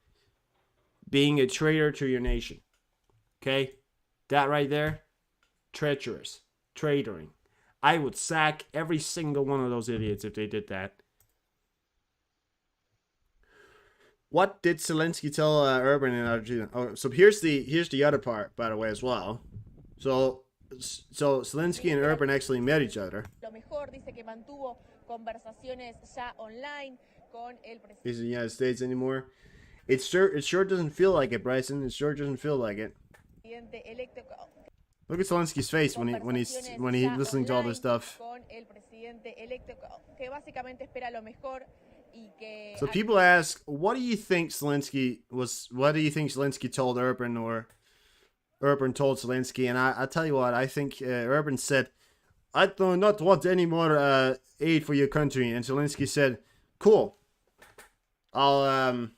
being a traitor to your nation. Okay? That right there, treacherous, traitoring. I would sack every single one of those idiots if they did that. What did Zelensky tell Urban in Argentina? Oh, so here's the other part, by the way, as well. So Zelensky and Urban actually met each other. Is in the United States anymore? It sure doesn't feel like it, Bryson. It sure doesn't feel like it. Look at Zelensky's face when he's listening to all this stuff. So people ask, what do you think Zelensky told Urban, or Urban told Zelensky? And I tell you what, I think Urban said, I do not want any more aid for your country. And Zelensky said, cool. I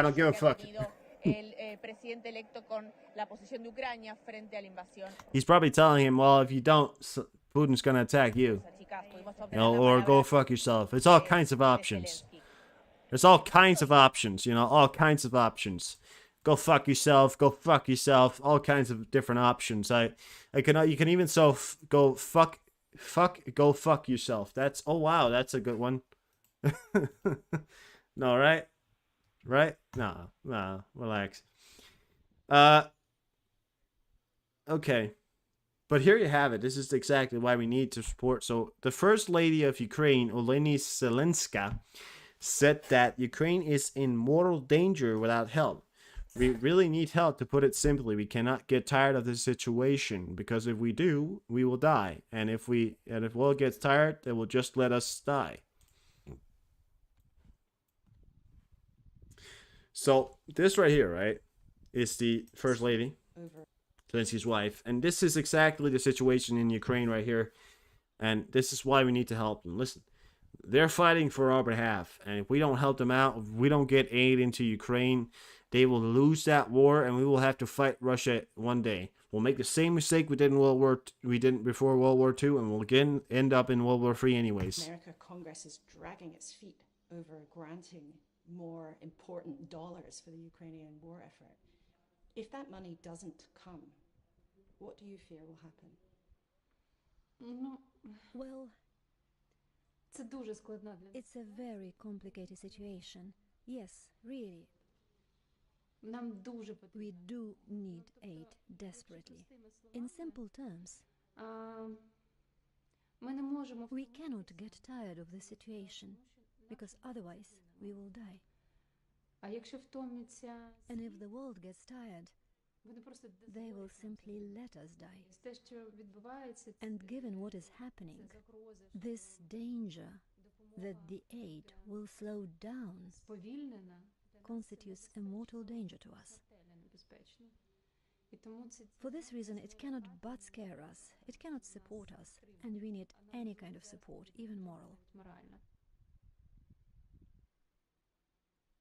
don't give a fuck. He's probably telling him, well, if you don't, Putin's gonna attack you. Or go fuck yourself. It's all kinds of options. There's all kinds of options, all kinds of options. Go fuck yourself, all kinds of different options. You can even go fuck yourself. Oh wow, that's a good one. No, right? Right? No, relax. Okay. But here you have it. This is exactly why we need to support. So the First Lady of Ukraine, Olena Zelenska, said that Ukraine is in mortal danger without help. We really need help, to put it simply. We cannot get tired of this situation, because if we do, we will die. And if world gets tired, they will just let us die. So this right here, right, is the First Lady, Zelensky's wife, and this is exactly the situation in Ukraine right here, and this is why we need to help them. Listen, they're fighting for our behalf, and if we don't help them out, if we don't get aid into Ukraine, they will lose that war, and we will have to fight Russia one day. We'll make the same mistake we did before World War II, and we'll again end up in World War III anyways. America Congress is dragging its feet over granting more important dollars for the Ukrainian war effort. If that money doesn't come, what do you fear will happen? Well, it's a very complicated situation. Yes, really. We do need aid desperately. In simple terms, we cannot get tired of the situation, because otherwise we will die. And if the world gets tired, they will simply let us die. And given what is happening, this danger that the aid will slow down constitutes a mortal danger to us. For this reason, it cannot but scare us, it cannot support us, and we need any kind of support, even moral.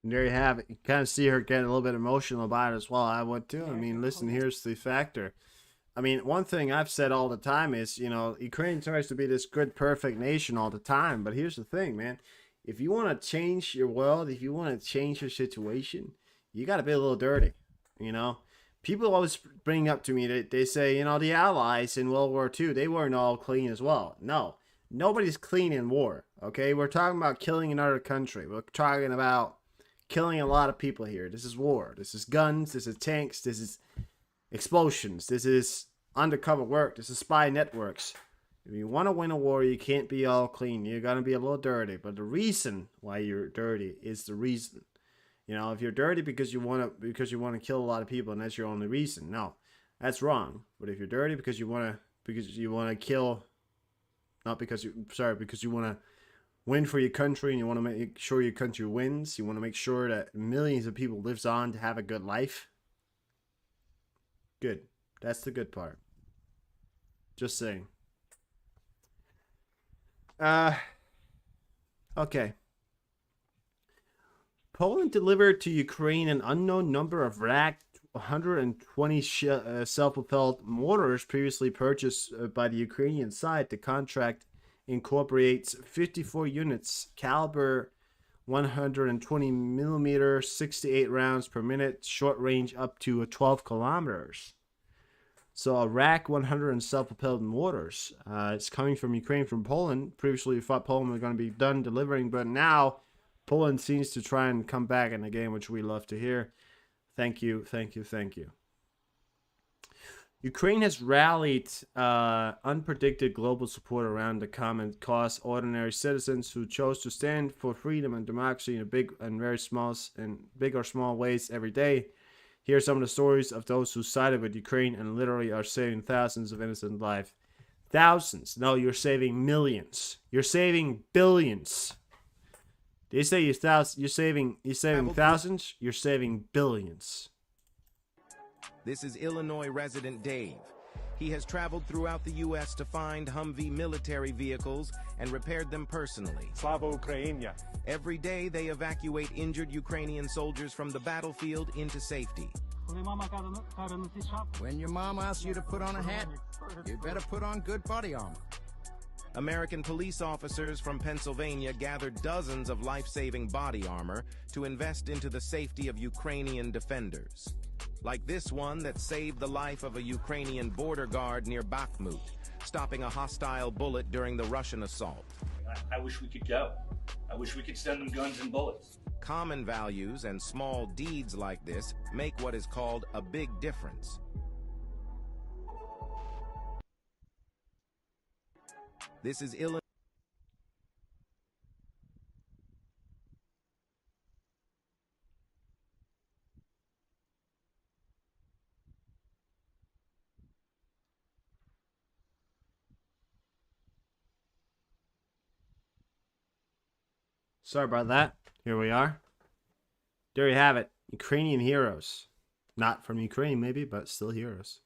And there you have it. You kind of see her getting a little bit emotional about it as well. I would too. I mean, listen, here's the factor. I mean, one thing I've said all the time is, Ukraine tries to be this good, perfect nation all the time. But here's the thing, man. If you want to change your world, if you want to change your situation, you got to be a little dirty, People always bring up to me, they say, the Allies in World War II, they weren't all clean as well. No. Nobody's clean in war, okay? We're talking about killing another country. We're talking about killing a lot of people here. This is war. This is guns. This is tanks. This is explosions. This is undercover work. This is spy networks. If you want to win a war, you can't be all clean. You're going to be a little dirty. But the reason why you're dirty is the reason. You know, if you're dirty because you want to kill a lot of people and that's your only reason, no, that's wrong. But if you're dirty because you want to kill, because you want to win for your country and you want to make sure your country wins, you want to make sure that millions of people lives on to have a good life. Good. That's the good part. Just saying. Okay. Poland delivered to Ukraine an unknown number of Rak 120 self-propelled mortars previously purchased by the Ukrainian side. The contract incorporates 54 units, caliber 120 millimeter, 68 rounds per minute, short range up to 12 kilometers. So a Rak 100 self-propelled mortars. It's coming from Ukraine, from Poland. Previously, we thought Poland was going to be done delivering, but now Poland seems to try and come back in the game, which we love to hear. Thank you, thank you, thank you. Ukraine has rallied unpredicted global support around the common cause. Ordinary citizens who chose to stand for freedom and democracy in big or small ways every day. Here are some of the stories of those who sided with Ukraine and literally are saving thousands of innocent lives. Thousands? No, you're saving millions. You're saving billions. They say you're saving thousands. You're saving billions. This is Illinois resident Dave. He has traveled throughout the U.S. to find Humvee military vehicles and repaired them personally. Slava Ukraini. Every day they evacuate injured Ukrainian soldiers from the battlefield into safety. When your mom asks you to put on a hat, you better put on good body armor. American police officers from Pennsylvania gathered dozens of life-saving body armor to invest into the safety of Ukrainian defenders. Like this one that saved the life of a Ukrainian border guard near Bakhmut, stopping a hostile bullet during the Russian assault. I wish we could go. I wish we could send them guns and bullets. Common values and small deeds like this make what is called a big difference. This is Illinois. Sorry about that. Here we are. There you have it. Ukrainian heroes. Not from Ukraine, maybe, but still heroes.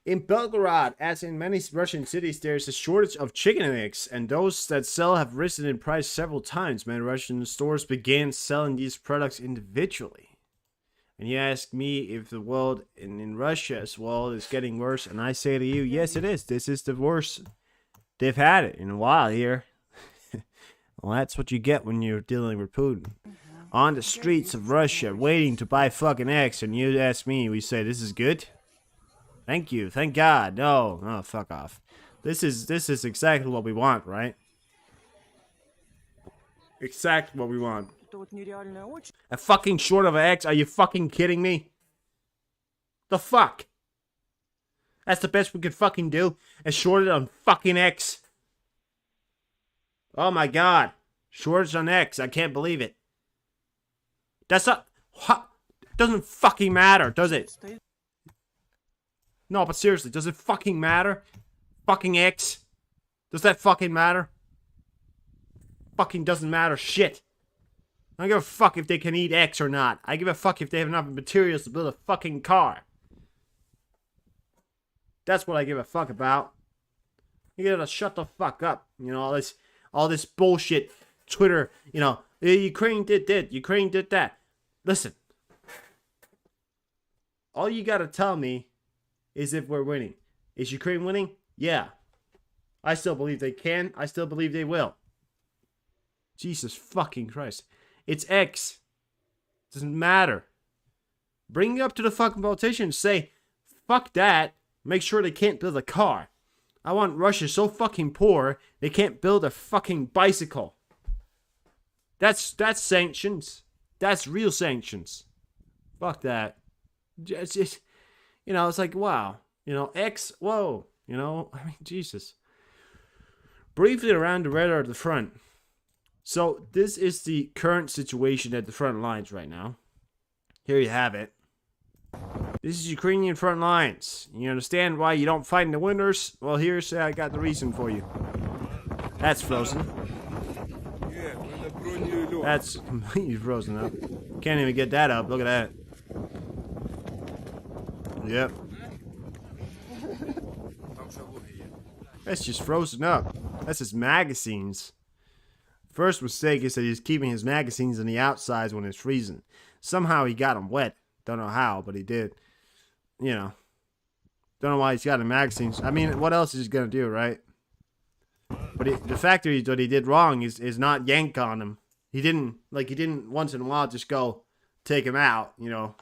In Belgorod, as in many Russian cities, there's a shortage of chicken eggs, and those that sell have risen in price several times. Many Russian stores began selling these products individually. And you ask me if the world in Russia as well is getting worse, and I say to you, yes, it is. This is the worst they've had it in a while here. Well, that's what you get when you're dealing with Putin. On the streets of Russia, waiting to buy fucking eggs, and you ask me, we say, this is good? Thank you, thank God. No, oh, fuck off. This is exactly what we want, right? Exactly what we want. A fucking short of eggs? Are you fucking kidding me? The fuck? That's the best we could fucking do? A shortage on fucking eggs? Oh my God. Shortage on eggs. I can't believe it. That's not... Doesn't fucking matter, does it? No, but seriously, does it fucking matter? Fucking eggs? Does that fucking matter? Fucking doesn't matter shit. I don't give a fuck if they can eat eggs or not. I give a fuck if they have enough materials to build a fucking car. That's what I give a fuck about. You gotta shut the fuck up. You know, all this bullshit Twitter, you know, Ukraine did this, Ukraine did that. Listen. All you gotta tell me is if we're winning. Is Ukraine winning? Yeah. I still believe they can. I still believe they will. Jesus fucking Christ. It's X. Doesn't matter. Bring it up to the fucking politicians. Say, fuck that. Make sure they can't build a car. I want Russia so fucking poor they can't build a fucking bicycle. That's sanctions. That's real sanctions. Fuck that. Just, you know, it's like, wow. You know, whoa. You know, I mean, Jesus. Briefly around the radar at the front. So, this is the current situation at the front lines right now. Here you have it. This is Ukrainian front lines. You understand why you don't fight in the winters? Well, here's I got the reason for you. That's frozen. That's completely frozen up. Can't even get that up. Look at that. Yep. That's just frozen up. That's his magazines. First mistake is that he's keeping his magazines on the outsides when it's freezing. Somehow he got them wet. Don't know how, but he did. You know. Don't know why he's got the magazines. I mean, what else is he gonna do, right? But the fact that what he did wrong is not yank on him. He didn't once in a while just go take him out, you know.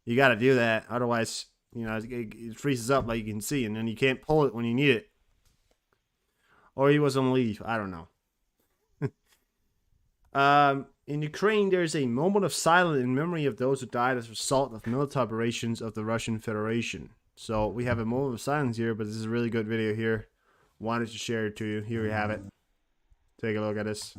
You gotta do that. Otherwise, you know, it freezes up like you can see, and then you can't pull it when you need it. Or he was on leave. I don't know. In Ukraine, there is a moment of silence in memory of those who died as a result of military operations of the Russian Federation. So we have a moment of silence here, but this is a really good video here. Wanted to share it to you. Here we have it. Take a look at this.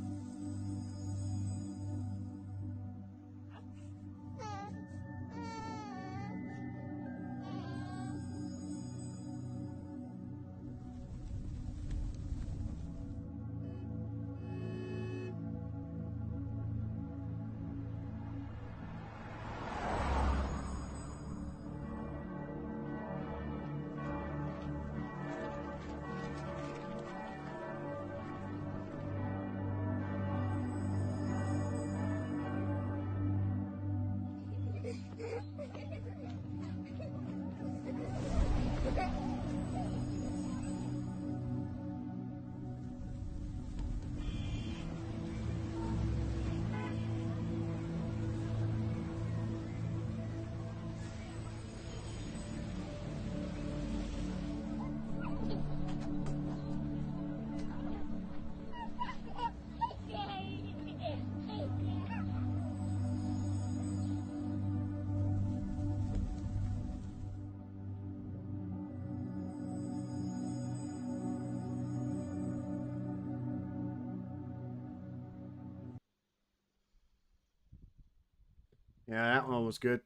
Yeah, that one was good.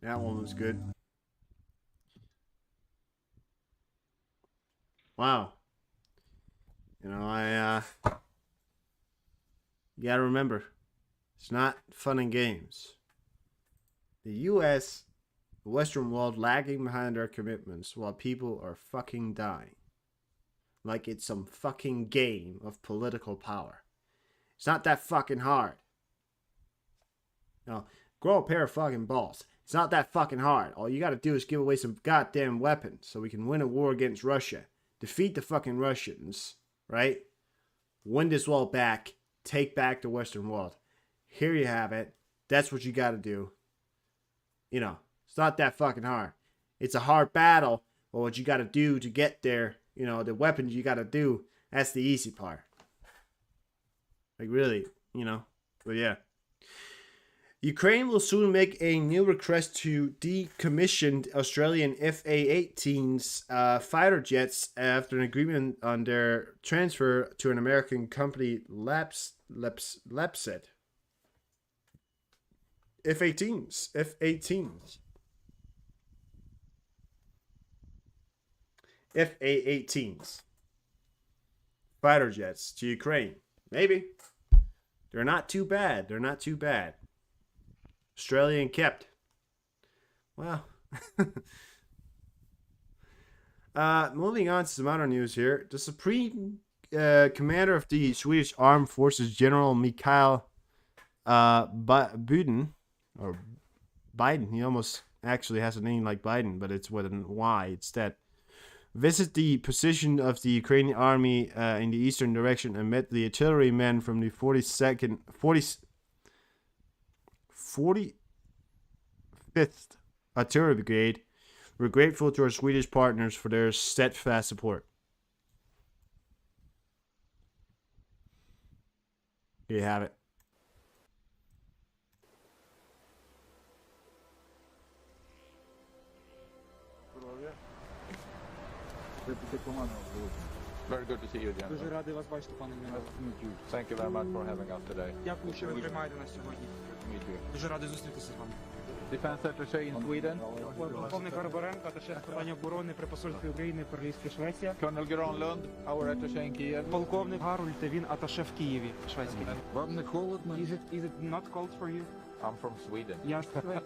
That one was good. Wow. You know, you gotta remember, it's not fun and games. The U.S., the Western world, lagging behind their commitments while people are fucking dying. Like it's some fucking game of political power. It's not that fucking hard. No, grow a pair of fucking balls. It's not that fucking hard. All you gotta do is give away some goddamn weapons so we can win a war against Russia. Defeat the fucking Russians, right? Win this world back. Take back the Western world. Here you have it. That's what you gotta do. You know, it's not that fucking hard. It's a hard battle, but what you gotta do to get there, you know, the weapons you gotta do, that's the easy part. Like really, you know, but yeah. Ukraine will soon make a new request to decommission Australian FA-18s fighter jets after an agreement on their transfer to an American company, Lapset. F-18s. F-18s. FA-18s. Fighter jets to Ukraine. Maybe. They're not too bad. They're not too bad. Australian kept. Well. Moving on to some other news here. The Supreme Commander of the Swedish Armed Forces, General Mikael Biden, or Biden, he almost actually has a name like Biden, but it's with an Y instead, visit the position of the Ukrainian army in the eastern direction and met the artillerymen from the 45th Artillery Brigade We're grateful to our Swedish partners for their steadfast support. Here you have it. Very good to see you again. Дуже радий вас бачити, пане генерал. Thank you very much for having us today. Дякую, що ви приймаєте нас сьогодні. Дуже радий зустрітися з вами. Defense attaché in Sweden. Полковник Гарбаренко, аташе з питань оборони при посольстві України в Королівстві Швеція. Colonel Granlund, our attaché in Kiev. Полковник Гарульд, він аташе в Києві, шведський. Вам не холодно? Is it not cold for you? I'm from Sweden. Я з Швеції.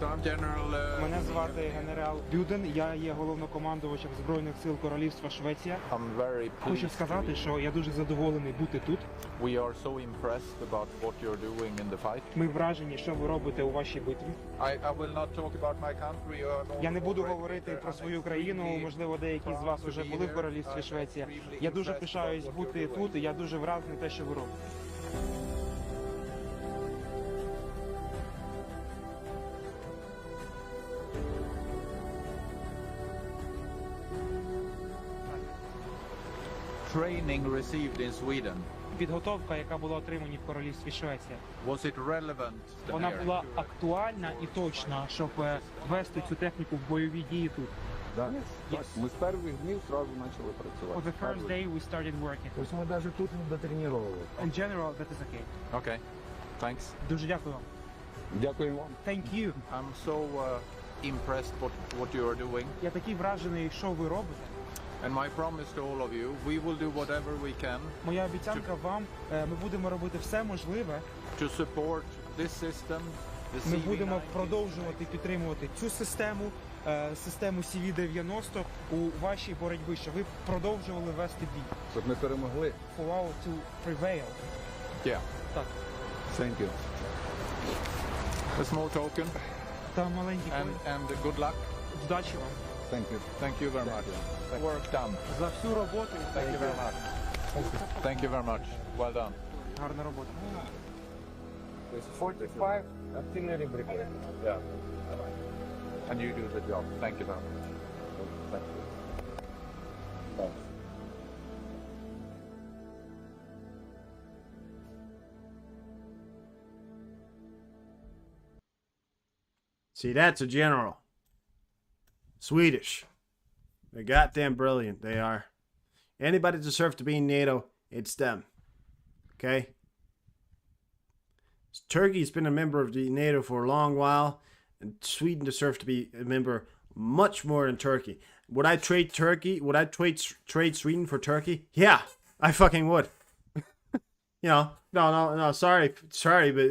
So I'm General. Мене звати генерал Бюден, я є головнокомандувачем Збройних сил Королівства Швеція. I'm very Хочу pleased. сказати, що я дуже задоволений бути тут. We are so impressed about what you're doing in the fight. Ми вражені, що ви робите у вашій битві. I will not talk about my country. Я не буду говорити про свою країну, можливо, деякі з вас вже були в Королівстві Швеція. Я дуже пишаюсь бути тут, і я дуже вражений те, що ви робите. Training received in Sweden. Підготовка, яка була отримана в Королівстві Швеція, Was it relevant? вона була актуальна і точна, щоб вести цю техніку в бойові дії тут. Да. Yes. Ми з перших днів одразу почали For працювати. the first day we started working. Тобто ми навіть тут не дотренували. In general, that is okay. Okay. Thanks. Дуже дякую вам. Дякую вам. Thank you. I'm so impressed what you are doing. Я такий вражений, що ви робите. And my promise to all of you, we will do whatever we can Моя обіцянка вам, ми будемо робити все можливе. to support this system, the Ми будемо CV90. продовжувати підтримувати цю систему, систему CV90 у вашій боротьбі, щоб ви продовжували вести бій. Щоб ми перемогли. For our to prevail. Yeah. Так. Thank you. A small token Та маленький and good luck. вдачі вам. Thank you. Thank you very much. Work done. За всю роботу. Thank you very much. Thank you very much. Well done. Гарна робота. 45 artillery brigade. Yeah. And you do the job. Thank you very much. Thank you. Thanks. See, that's a general. Swedish. They're goddamn brilliant. They are. Anybody deserves to be in NATO, it's them. Okay? Turkey's been a member of the NATO for a long while, and Sweden deserves to be a member much more than Turkey. Would I trade Turkey? Would I trade Sweden for Turkey? Yeah, I fucking would. No, sorry, but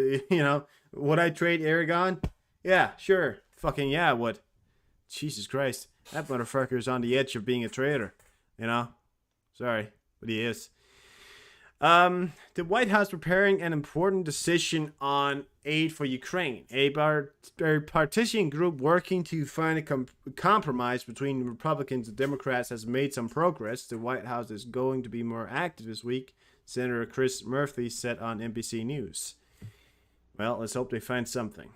would I trade Aragon? Yeah, sure, fucking yeah, I would. Jesus Christ, that motherfucker's on the edge of being a traitor. Sorry, but he is. The White House preparing an important decision on aid for Ukraine. A partisan group working to find a compromise between Republicans and Democrats has made some progress. The White House is going to be more active this week, Senator Chris Murphy said on NBC News. Well, let's hope they find something.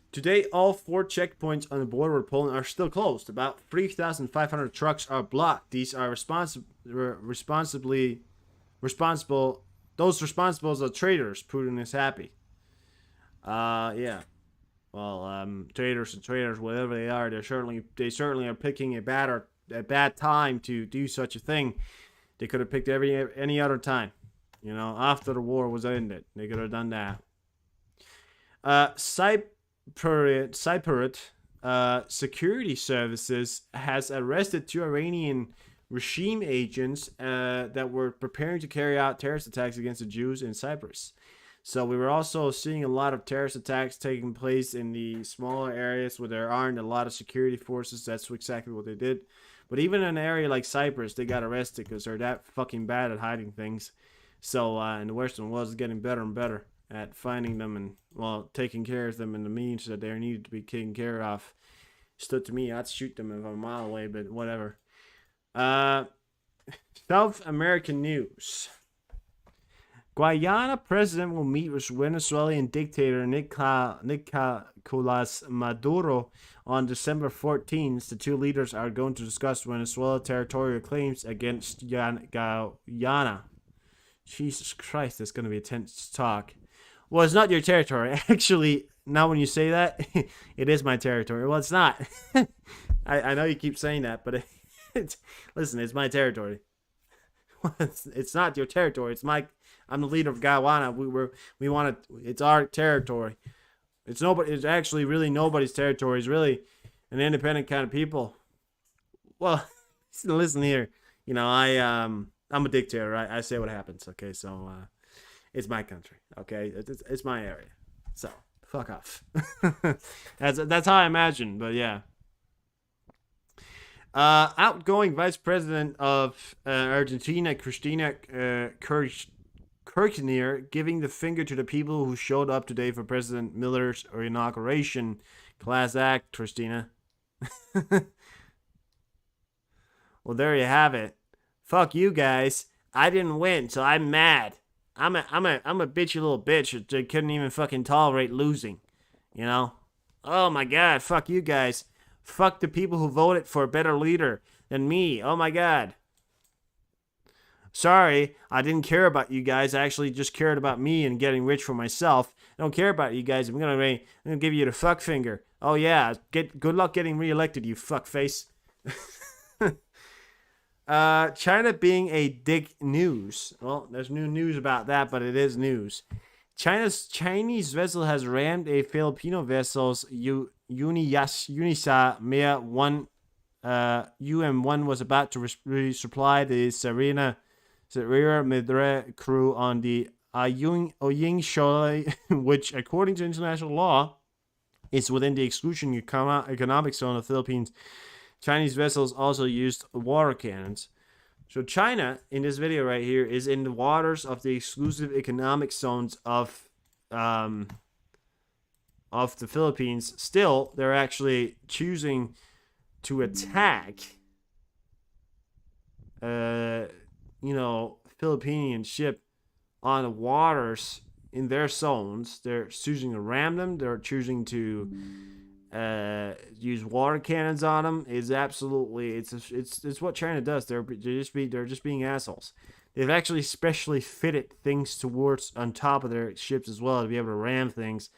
Today, all 4 checkpoints on the border with Poland are still closed. About 3,500 trucks are blocked. These are responsible. Those responsible are traitors. Putin is happy. Yeah. Well, traitors, whatever they are, they certainly are picking a bad time to do such a thing. They could have picked any other time. After the war was ended, they could have done that. Cypriot security services has arrested 2 Iranian regime agents that were preparing to carry out terrorist attacks against the Jews in Cyprus. So we were also seeing a lot of terrorist attacks taking place in the smaller areas where there aren't a lot of security forces. That's exactly what they did. But even in an area like Cyprus, they got arrested because they're that fucking bad at hiding things. So, and the Western world is getting better and better at finding them and, well, taking care of them in the means that they needed to be taken care of. Stood to me, I'd shoot them if I'm a mile away, but whatever. South American news. Guyana president will meet with Venezuelan dictator Nicolas Maduro on December 14th. The two leaders are going to discuss Venezuela territorial claims against Guyana. Jesus Christ, that's going to be a tense talk. Well, it's not your territory. Actually, now when you say that, it is my territory. Well, it's not. I know you keep saying that, but listen, it's my territory. It's not your territory. It's my. I'm the leader of Guyana. We want it. It's our territory. It's nobody. It's actually really nobody's territory. It's really an independent kind of people. Well, listen here. You know, I'm a dictator. Right? I say what happens. Okay, so it's my country. Okay, it's my area. So fuck off. That's how I imagine. But yeah. Outgoing Vice President of Argentina, Cristina Kirchner, giving the finger to the people who showed up today for President Miller's inauguration. Class act, Cristina. Well, there you have it. Fuck you guys. I didn't win, so I'm mad. I'm a bitchy little bitch that couldn't even fucking tolerate losing. You know? Oh my god, fuck you guys. Fuck the people who voted for a better leader than me. Oh my god. Sorry, I didn't care about you guys. I actually just cared about me and getting rich for myself. I don't care about you guys. I'm gonna give you the fuck finger. Oh yeah, good luck getting reelected, you fuckface. China being a dick news. Well, there's new news about that, but it is news. Chinese vessel has rammed a Filipino vessel's Unisa Mea 1 UM1 was about to resupply the Serena Madre crew on the Oying Shoal, which, according to international law, is within the exclusion economic zone of the Philippines. Chinese vessels also used water cannons. So China, in this video right here, is in the waters of the exclusive economic zones of the Philippines. Still, they're actually choosing to attack, Philippine ship on the waters in their zones. They're choosing to ram them. They're choosing to use water cannons on them. Is absolutely it's what China does. They're just being assholes. They've actually specially fitted things towards on top of their ships as well to be able to ram things.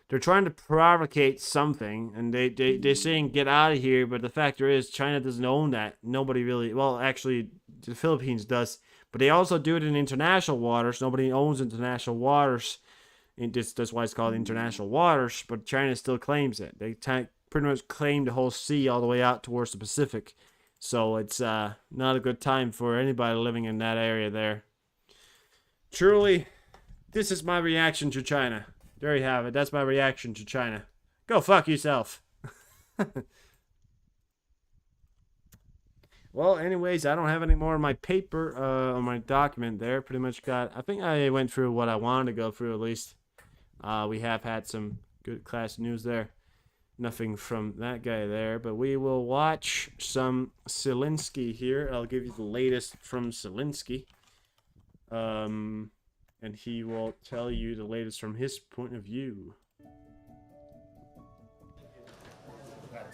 They're trying to provocate something, and they're saying get out of here. But the factor is, China doesn't own that. Nobody really. Well, actually, the Philippines does, but they also do it in international waters. Nobody owns international waters. That's why it's called international waters. But China still claims it. They pretty much claim the whole sea all the way out towards the Pacific. So it's not a good time for anybody living in that area there. Truly, this is my reaction to China. There you have it. That's my reaction to China. Go fuck yourself. Well, anyways, I don't have any more on my paper, on my document there. Pretty much I think I went through what I wanted to go through at least. We have had some good class news there. Nothing from that guy there, but we will watch some Zelensky here. I'll give you the latest from Zelensky. And he will tell you the latest from his point of view. Let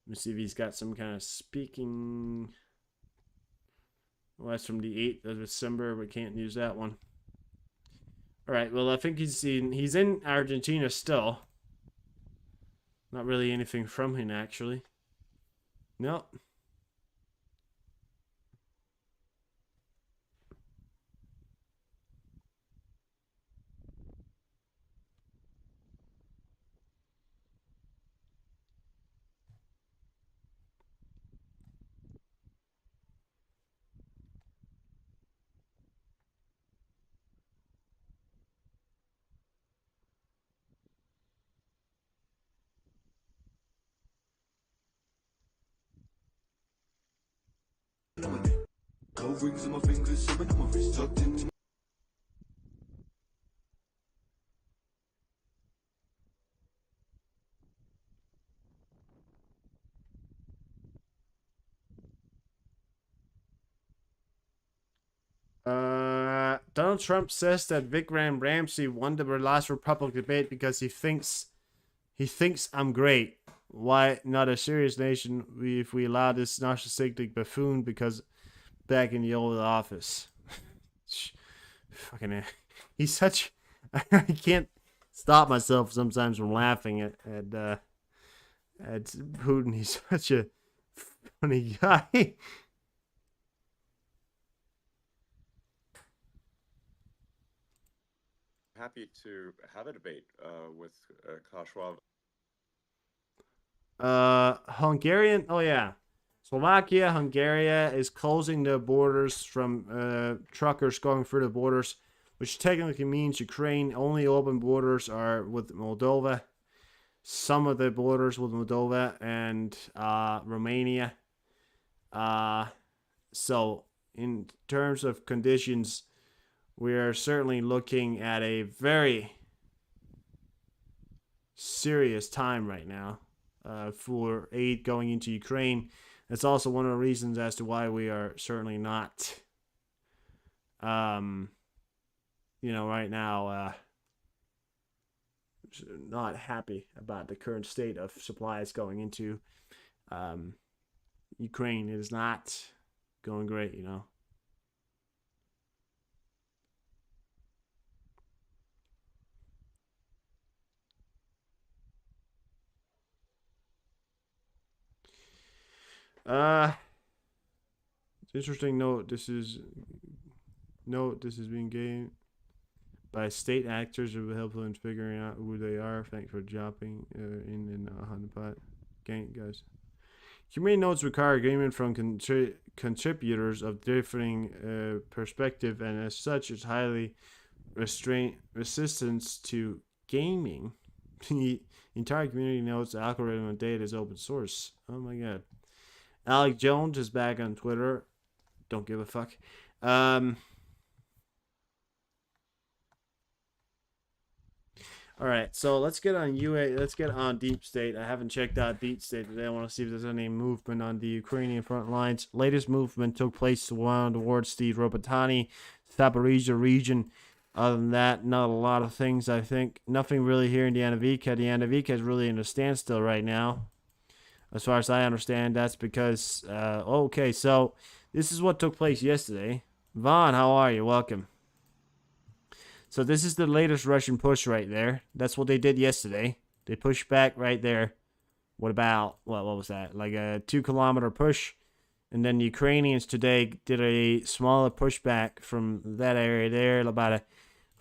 me see if he's got some kind of speaking. Well, that's from the 8th of December. We can't use that one. All right. Well, I think he's in Argentina still. Not really anything from him, actually. Nope. Gold rings on my fingers, seven on my wrist, tucked into Donald Trump says that Vikram Ramsey won the last Republican debate because he thinks I'm great. Why not a serious nation if we allow this narcissistic buffoon because back in the old office? Fucking he's such I can't stop myself sometimes from laughing at Putin. He's such a funny guy. Happy to have a debate with Klaus. Hungarian. Oh yeah, Slovakia, Hungary is closing the borders from truckers going through the borders, which technically means Ukraine. Only open borders are with Moldova. Some of the borders with Moldova and Romania. So in terms of conditions, we are certainly looking at a very serious time right now for aid going into Ukraine. That's also one of the reasons as to why we are certainly not, right now, not happy about the current state of supplies going into Ukraine. It is not going great, It's interesting. This is being gained by state actors who will help in figuring out who they are. Thanks for dropping in on the pot. Gang, guys. Humane notes require agreement from contributors of differing perspective, and as such, is highly resistance to gaming. The entire community notes the algorithm and data is open source. Oh my god. Alec Jones is back on Twitter. Don't give a fuck. All right, so let's get on Let's get on Deep State. I haven't checked out Deep State today. I want to see if there's any movement on the Ukrainian front lines. Latest movement took place towards the Robotyne, Zaporizhzhia region. Other than that, not a lot of things. I think nothing really here in the Anavika. The Anavika is really in a standstill right now. As far as I understand, that's because, okay, so this is what took place yesterday. Vaughn, how are you? Welcome. So this is the latest Russian push right there. That's what they did yesterday. They pushed back right there. What was that? Like a 2-kilometer push. And then the Ukrainians today did a smaller pushback from that area there, about a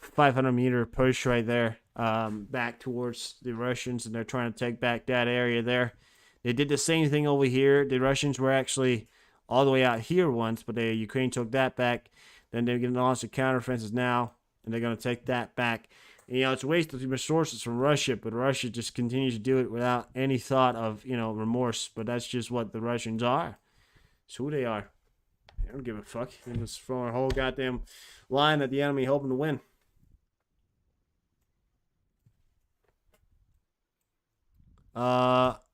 500-meter push right there, back towards the Russians, and they're trying to take back that area there. They did the same thing over here. The Russians were actually all the way out here once, but the Ukraine took that back. Then they're going to launch the counteroffensives now, and they're going to take that back. And, it's a waste of resources from Russia, but Russia just continues to do it without any thought of, remorse. But that's just what the Russians are. It's who they are. They don't give a fuck. They just throw a whole goddamn line at the enemy hoping to win.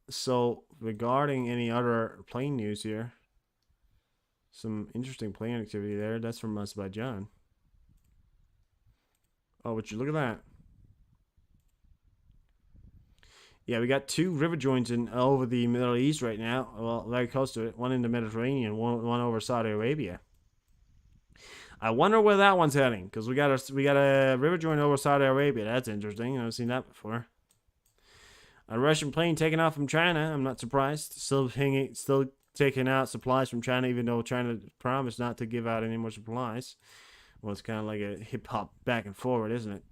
So regarding any other plane news here, some interesting plane activity there. That's from Azerbaijan. Oh, would you look at that? Yeah, we got 2 river joins in over the Middle East right now. Well, very close to it. One in the Mediterranean, one over Saudi Arabia. I wonder where that one's heading, because we got a river join over Saudi Arabia. That's interesting. I've seen that before. A Russian plane taking off from China. I'm not surprised. Still taking out supplies from China, even though China promised not to give out any more supplies. Well, it's kind of like a hip-hop back and forward, isn't it?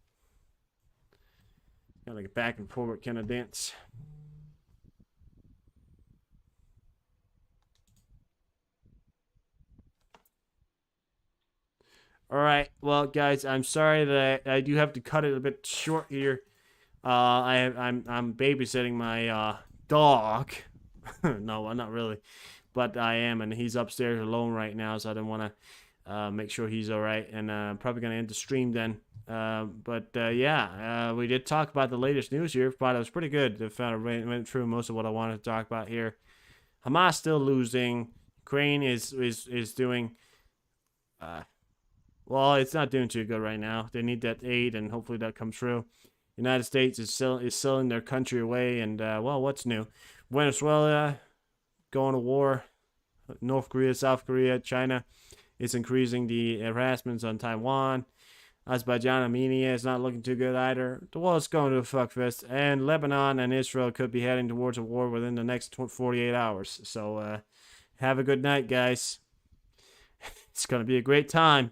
Kind of like a back and forward kind of dance. All right. Well, guys, I'm sorry that I do have to cut it a bit short here. I'm babysitting my dog. No, not really. but I am, and he's upstairs alone right now, so I don't want to make sure he's all right, and probably gonna end the stream then. Yeah, we did talk about the latest news here, but it was pretty good. I went through most of what I wanted to talk about here. Hamas still losing. Ukraine is doing. Well, it's not doing too good right now. They need that aid, and hopefully that comes through. United States is selling their country away, and well, what's new? Venezuela going to war. North Korea, South Korea, China is increasing the harassments on Taiwan. Azerbaijan, Armenia is not looking too good either. The world's going to a fuckfest, and Lebanon and Israel could be heading towards a war within the next 48 hours. So have a good night, guys. It's going to be a great time.